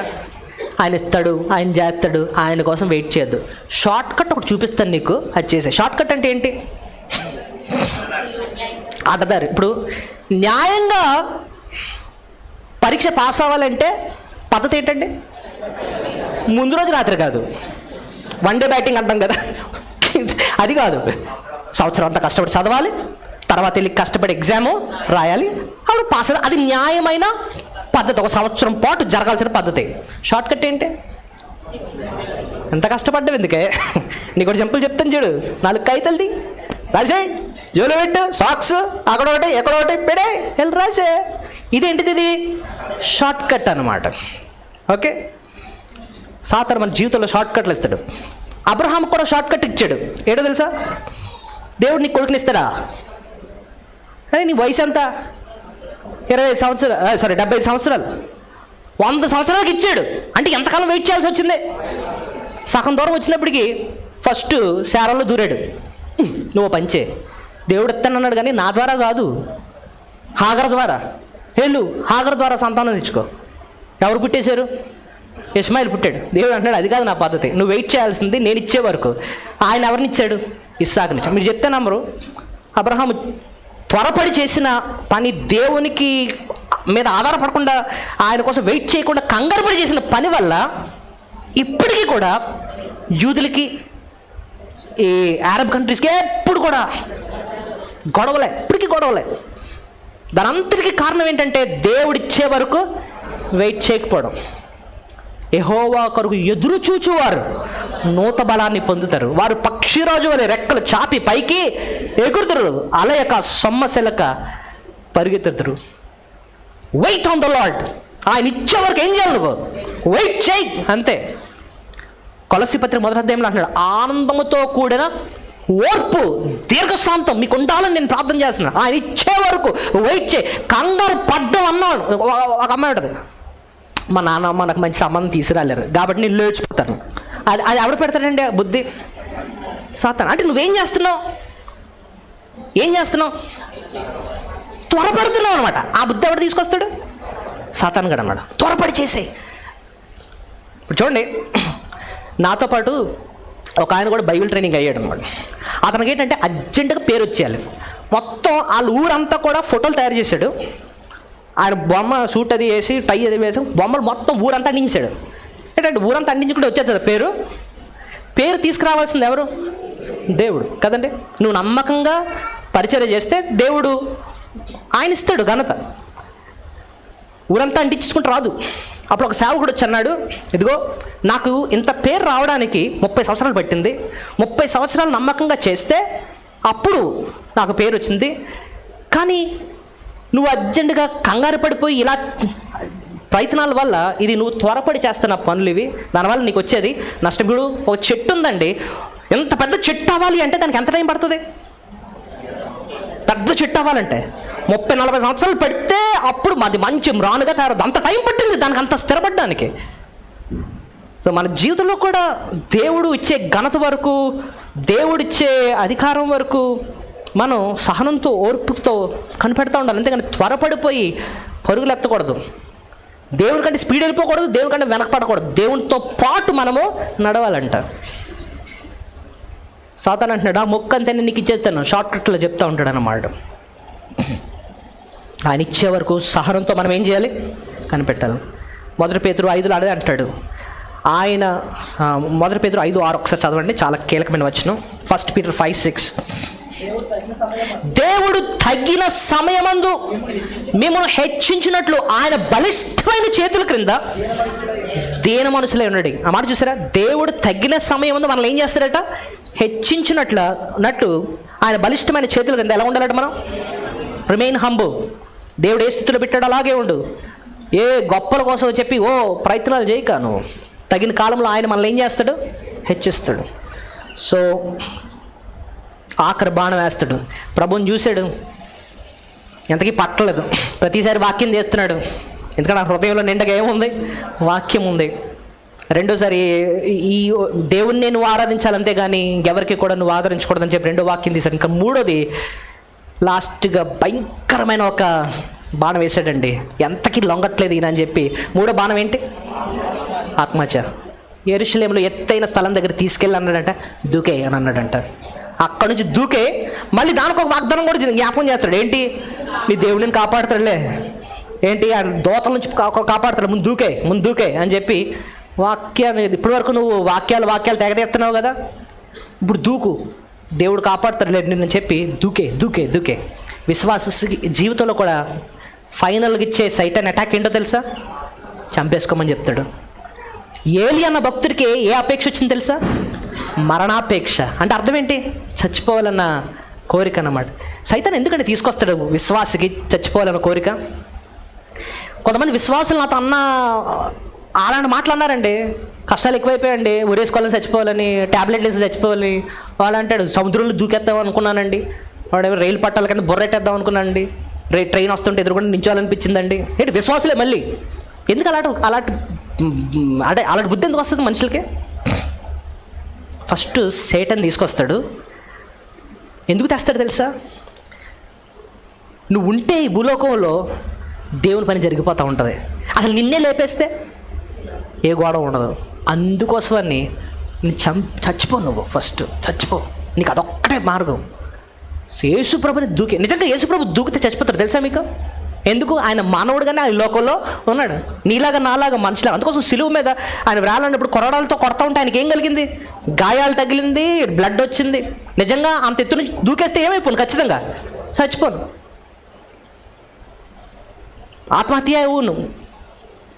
S1: ఆయన ఇస్తాడు, ఆయన చేస్తాడు, ఆయన కోసం వెయిట్ చేయొద్దు. షార్ట్ కట్ ఒకటి చూపిస్తాను నీకు, అది చేసే. షార్ట్ కట్ అంటే ఏంటి? ఆటదారు. ఇప్పుడు న్యాయంగా పరీక్ష పాస్ అవ్వాలంటే పద్ధతి ఏంటండి? ముందు రోజు రాత్రి కాదు, 1 డే బ్యాటింగ్ అంటాం కదా, అది కాదు. సంవత్సరం అంతా కష్టపడి చదవాలి, తర్వాత వెళ్ళి కష్టపడి ఎగ్జాము రాయాలి, అప్పుడు పాస్ అవ్వాలి. అది న్యాయమైన పద్ధతి, ఒక సంవత్సరం పాటు జరగాల్సిన పద్ధతి. షార్ట్ కట్ ఏంటి? ఎంత కష్టపడ్డావు ఎందుకే? నీకు ఒకటి సింపుల్ చెప్తాను చూడు, 4 కాగితాలది రాసే, జోలు పెట్టు, సాక్స్ అక్కడ ఒకటి ఎక్కడ ఒకటి పెడే, వెళ్ళి రాసే. ఇదేంటిది? ఇది షార్ట్ కట్ అన్నమాట. ఓకే, సాతాను మన జీవితంలో షార్ట్ కట్లు ఇస్తాడు. అబ్రహాం కూడా షార్ట్ కట్ ఇచ్చాడు. ఏంటో తెలుసా? దేవుడు నీకు కొడుకుని ఇస్తాడా? అరే నీ వయసు ఎంత? 25 సంవత్సరాలు, 75 సంవత్సరాలు, 100 సంవత్సరాలకు ఇచ్చాడు. అంటే ఎంతకాలం వెయిట్ చేయాల్సి వచ్చింది? సగం దూరం వచ్చినప్పటికీ ఫస్ట్ శారాలో దూరాడు. నువ్వు పంచే, దేవుడు ఇస్తానన్నాడు కానీ నా ద్వారా కాదు, హాగర్ ద్వారా వెళ్ళు, హాగర్ ద్వారా సంతానం తెచ్చుకో. ఎవరు పుట్టేశారు? ఇస్మాయిల్ పుట్టాడు. దేవుడు అంటున్నాడు, అది కాదు నా పద్ధతి, నువ్వు వెయిట్ చేయాల్సింది నేను ఇచ్చే వరకు. ఆయన ఎవరిని ఇచ్చాడు? ఇస్సాకునిచ్చాడు. మీరు చెప్తే నమ్మరు. అబ్రహాము త్వరపడి చేసిన పని, దేవునికి మీద ఆధారపడకుండా, ఆయన కోసం వెయిట్ చేయకుండా కంగారుపడి చేసిన పని వల్ల ఇప్పటికీ కూడా యూదులకి, ఈ అరబ్ కంట్రీస్కి ఎప్పుడు కూడా గొడవలే, ఇప్పటికీ గొడవలే. దాని అంతటికీ కారణం ఏంటంటే దేవుడిచ్చే వరకు వెయిట్ చేయకపోవడం. యెహోవా కొరకు ఎదురు చూచువారు నూత బలాన్ని పొందుతారు. వారు పక్షిరాజు వలె రెక్కలు చాపి పైకి ఎగురుతారు, అలయక సొమ్మశెలక పరిగెత్తుతారు. Wait on the Lord. ఆయన ఇచ్చే వరకు ఏం చేయాలి? నువ్వు వెయిట్ చేయి అంతే. కొలస్సీ పత్రిక 1వ అధ్యాయంలో అంటున్నాడు, ఆనందముతో కూడిన ఓర్పు దీర్ఘశాంతం మీకు ఉండాలని నేను ప్రార్థన చేస్తున్నాను. ఆయన ఇచ్చే వరకు వెయిట్ చేయి. కంగారు పడ్డం అన్నాడు. ఒక అమ్మాయి ఉంటుంది, మా నాన్న నాకు మంచి సంబంధం తీసుకురాలేరు కాబట్టి నేను లేచిపోతాను. అది ఎవడు పెడతాడండి బుద్ధి? సాతాను. అంటే నువ్వేం చేస్తున్నావు? త్వరపడుతున్నావు అనమాట. ఆ బుద్ధి ఎవడు తీసుకొస్తాడు? సాతాను గడు అన్నాడు, త్వరపడి చేసేయి. ఇప్పుడు చూడండి, నాతో పాటు ఒక ఆయన కూడా బైబిల్ ట్రైనింగ్ అయ్యాడు అనమాట. అతనికి ఏంటంటే అర్జెంటుగా పేరు వచ్చేయాలి. మొత్తం వాళ్ళ ఊరంతా కూడా ఫోటోలు తయారు చేశాడు. ఆయన బొమ్మ సూట్ అది వేసి టై అది వేసి బొమ్మలు మొత్తం ఊరంతా అంటించాడు. ఏంటంటే ఊరంతా అంటించుకుంటే వచ్చేస్తుంది పేరు తీసుకురావాల్సింది ఎవరు? దేవుడు కదండి. నువ్వు నమ్మకంగా పరిచర్య చేస్తే దేవుడు ఆయన ఇస్తాడు ఘనత. ఊరంతా అంటించుకుంటూ రాదు. అప్పుడు ఒక సేవకుడు వచ్చి అన్నాడు, ఇదిగో నాకు ఇంత పేరు రావడానికి 30 సంవత్సరాలు పట్టింది. 30 సంవత్సరాలు నమ్మకంగా చేస్తే అప్పుడు నాకు పేరు వచ్చింది. కానీ నువ్వు అర్జెంటుగా కంగారు పడిపోయి ఇలా ప్రయత్నాల వల్ల ఇది నువ్వు త్వరపడి చేస్తున్న పనులు ఇవి, దానివల్ల నీకు వచ్చేది నష్టం. ఇప్పుడు ఒక చెట్టు ఉందండి, ఎంత పెద్ద చెట్టు అవ్వాలి అంటే దానికి ఎంత టైం పడుతుంది? పెద్ద చెట్టు అవ్వాలంటే 30-40 సంవత్సరాలు పెడితే అప్పుడు మాది మంచి రానుగా తయారవుతుంది. అంత టైం పట్టింది దానికి అంత స్థిరపడడానికి. సో మన జీవితంలో కూడా దేవుడు ఇచ్చే ఘనత వరకు, దేవుడిచ్చే అధికారం వరకు మనం సహనంతో ఓర్పుతో కనిపెడతా ఉండాలి. అంతేగాని త్వరపడిపోయి పరుగులు ఎత్తకూడదు. దేవుడి కంటే స్పీడ్ వెళ్ళిపోకూడదు, దేవుడి కంటే వెనకపడకూడదు. దేవునితో పాటు మనము నడవాలంట. సాతాను అంటున్నాడు, ఆ మొక్క అంతే నీకు ఇచ్చేస్తాను, షార్ట్ కట్లో చెప్తా ఉంటాడు అన్నమాట. ఆయన ఇచ్చే వరకు సహనంతో మనం ఏం చేయాలి? కనిపెట్టాలి. 1 పేతురు 5 అదే అంటాడు ఆయన. 1 పేతురు 5:6 ఒకసారి చదవండి, చాలా కీలకమైన వచనం. 1 Peter 5:6. దేవుడు తగిన సమయమందు మిమ్మల్ని హెచ్చించినట్లు ఆయన బలిష్టమైన చేతుల క్రింద దీన మనసులే ఉన్నాడు. ఆ మాట చూసారా? దేవుడు తగిన సమయమందు మనల్ని ఏం చేస్తారట? హెచ్చించినట్లు ఆయన బలిష్టమైన చేతుల క్రింద ఎలా ఉండాలట? మనం రిమైన్ హంబుల్. దేవుడు ఏ స్థితిలో పెట్టాడు అలాగే ఉండు. ఏ గొప్పల కోసం చెప్పి ప్రయత్నాలు చేయక, నువ్వు తగిన కాలంలో ఆయన మనల్ని ఏం చేస్తాడు? హెచ్చిస్తాడు. సో ఆఖరి బాణం వేస్తాడు. ప్రభువుని చూశాడు, ఎంతకీ పట్టలేదు. ప్రతిసారి వాక్యం చేస్తున్నాడు, ఎందుకంటే ఆ హృదయంలో నిండగా ఏముంది? వాక్యం ఉంది. రెండోసారి ఈ దేవుణ్ణి నువ్వు ఆరాధించాలంతే కానీ ఇంకెవరికి కూడా నువ్వు ఆదరించకూడదని చెప్పి 2వ వాక్యం తీశాడు. ఇంకా 3వది లాస్ట్గా భయంకరమైన ఒక బాణం వేసాడండి. ఎంతకీ లొంగట్లేదు ఈయన అని చెప్పి 3వ బాణం ఏంటి? ఆత్మహత్య. యెరూషలేములో ఎత్తైన స్థలం దగ్గర తీసుకెళ్ళి అన్నాడంట, దూకే అని అన్నాడంట. అక్కడ నుంచి దూకే మళ్ళీ దానికి ఒక వాగ్దానం కూడా జ్ఞాపకం చేస్తాడు. ఏంటి? నీ దేవుడిని కాపాడుతాడులే. ఏంటి? ఆ దోతల నుంచి కాపాడుతాడు. ముందు దూకే అని చెప్పి వాక్యాన్ని, ఇప్పటి వరకు నువ్వు వాక్యాలు తెగదీస్తున్నావు కదా, ఇప్పుడు దూకు, దేవుడు కాపాడుతాడులే నిన్ను చెప్పి దూకే. విశ్వాస జీవితంలో కూడా ఫైనల్గా ఇచ్చే సైటాన్ అటాక్ ఏంటో తెలుసా? చంపేసుకోమని చెప్తాడు. ఏలి అన్న భక్తుడికి ఏ అపేక్ష వచ్చింది తెలుసా? మరణాపేక్ష. అంటే అర్థం ఏంటి? చచ్చిపోవాలన్న కోరిక అన్నమాట. సైతాన్ ఎందుకంటే తీసుకొస్తాడు విశ్వాసకి చచ్చిపోవాలన్న కోరిక. కొంతమంది విశ్వాసులు నాతో అలాంటి మాట్లాడినారండి. కష్టాలు ఎక్కువైపోయాయండి, ఉరేసుకోవాలని చచ్చిపోవాలని, ట్యాబ్లెట్లు వేసి చచ్చిపోవాలని. వాళ్ళు అంటాడు, సముద్రంలో దూకేద్దాం అనుకున్నానండి, వాడు రైలు పట్టాల కింద బొర్రెట్టేద్దాం అనుకున్నానండి, ట్రైన్ వస్తుంటే ఎదురుకుండా నించోవాలనిపించిందండి. ఏంటి? విశ్వాసులే మళ్ళీ. ఎందుకు అలాంటి బుద్ధి ఎందుకు వస్తుంది మనుషులకి? ఫస్ట్ సేటన్ తీసుకొస్తాడు. ఎందుకు తెస్తాడు తెలుసా? నువ్వు ఉంటే ఈ భూలోకంలో దేవుని పని జరిగిపోతూ ఉంటుంది. అసలు నిన్నే లేపేస్తే ఏ గొడవ ఉండదు. అందుకోసమని చచ్చిపో, నువ్వు ఫస్ట్ చచ్చిపో. నీకు అదొక్కటే మార్గం. యేసుప్రభుని నిజంగా యేసుప్రభు దూకితే చచ్చిపోతాడు తెలుసా మీకు? ఎందుకు? ఆయన మానవుడుగానే ఆయన లోకంలో ఉన్నాడు, నీలాగా నాలాగా మనుషులా. అందుకోసం సిలువ మీద ఆయన వేలాడినప్పుడు కొరడాలతో కొడతా ఉంటే ఆయనకి ఏం కలిగింది? గాయాలు తగిలింది, బ్లడ్ వచ్చింది. నిజంగా అంత ఎత్తు నుంచి దూకేస్తే ఏమైపోను? ఖచ్చితంగా చచ్చిపోను. ఆత్మహత్య నువ్వు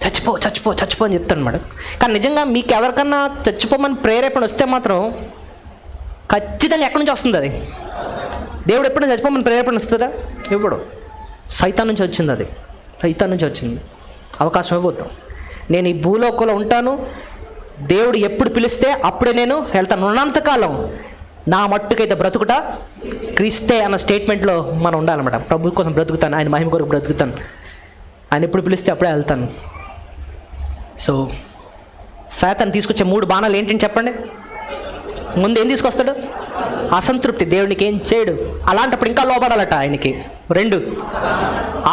S1: చచ్చిపో అని చెప్తాను మేడం. కానీ నిజంగా మీకు ఎవరికన్నా చచ్చిపోమని ప్రేరేపణ వస్తే మాత్రం ఖచ్చితంగా ఎక్కడి నుంచి వస్తుంది అది? దేవుడు ఎప్పుడైనా చచ్చిపోమని ప్రేరేపణ వస్తుందా? ఎప్పుడు? సైతాన్ నుంచి వచ్చింది. అది సైతాన్ నుంచి వచ్చింది. అవకాశం ఇవ్వద్దాం. నేను ఈ భూలోకంలో ఉంటాను, దేవుడు ఎప్పుడు పిలిస్తే అప్పుడే నేను వెళ్తాను. ఉన్నంతకాలం నా మట్టుకైతే బ్రతుకుట క్రీస్తే అన్న స్టేట్మెంట్లో మనం ఉండాలన్నమాట. ప్రభు కోసం బ్రతుకుతాను, ఆయన మహిమ కొరకు బ్రతుకుతాను, ఆయన ఎప్పుడు పిలిస్తే అప్పుడే వెళ్తాను. సో సాతాను తీసుకొచ్చే 3 బాణాలు ఏంటని చెప్పండి. ముందు ఏం తీసుకొస్తాడు? అసంతృప్తి. దేవునికి ఏం చేయడు, అలాంటప్పుడు ఇంకా లోపడాలట ఆయనకి. 2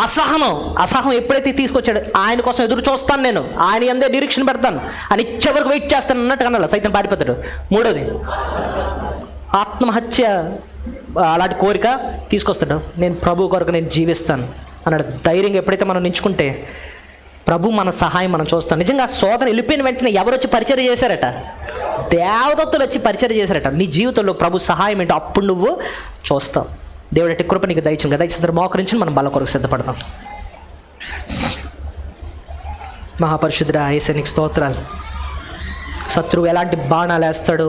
S1: అసహనం ఎప్పుడైతే తీసుకొచ్చాడు, ఆయన కోసం ఎదురు చూస్తాను, నేను ఆయన అందే నిరీక్షణ పెడతాను, అని ఇచ్చే వరకు వెయిట్ చేస్తాను అన్నట్టు అనాలి, సైతం పారిపోతాడు. 3 ఆత్మహత్య, అలాంటి కోరిక తీసుకొస్తాడు. నేను ప్రభు కొరకు నేను జీవిస్తాను అన్నాడు. ధైర్యంగా ఎప్పుడైతే మనం నించుకుంటే ప్రభు మన సహాయం మనం చూస్తాం. నిజంగా శోధన వెళ్ళిపోయిన వెంటనే ఎవరు వచ్చి పరిచర్య చేశారట? దేవదత్తులు వచ్చి పరిచర్య చేశారట. నీ జీవితంలో ప్రభు సహాయం ఏంటో అప్పుడు నువ్వు చూస్తావు. దేవుడి అట్టి కృప నీకు దయచేయండి. దయచేసి మోకరించి మనం బల కొరకు సిద్ధపడతాం. మహాపరిశుద్ధుడా యేసయ్య నీకు స్తోత్రాలు. శత్రువు ఎలాంటి బాణాలు వేస్తాడు,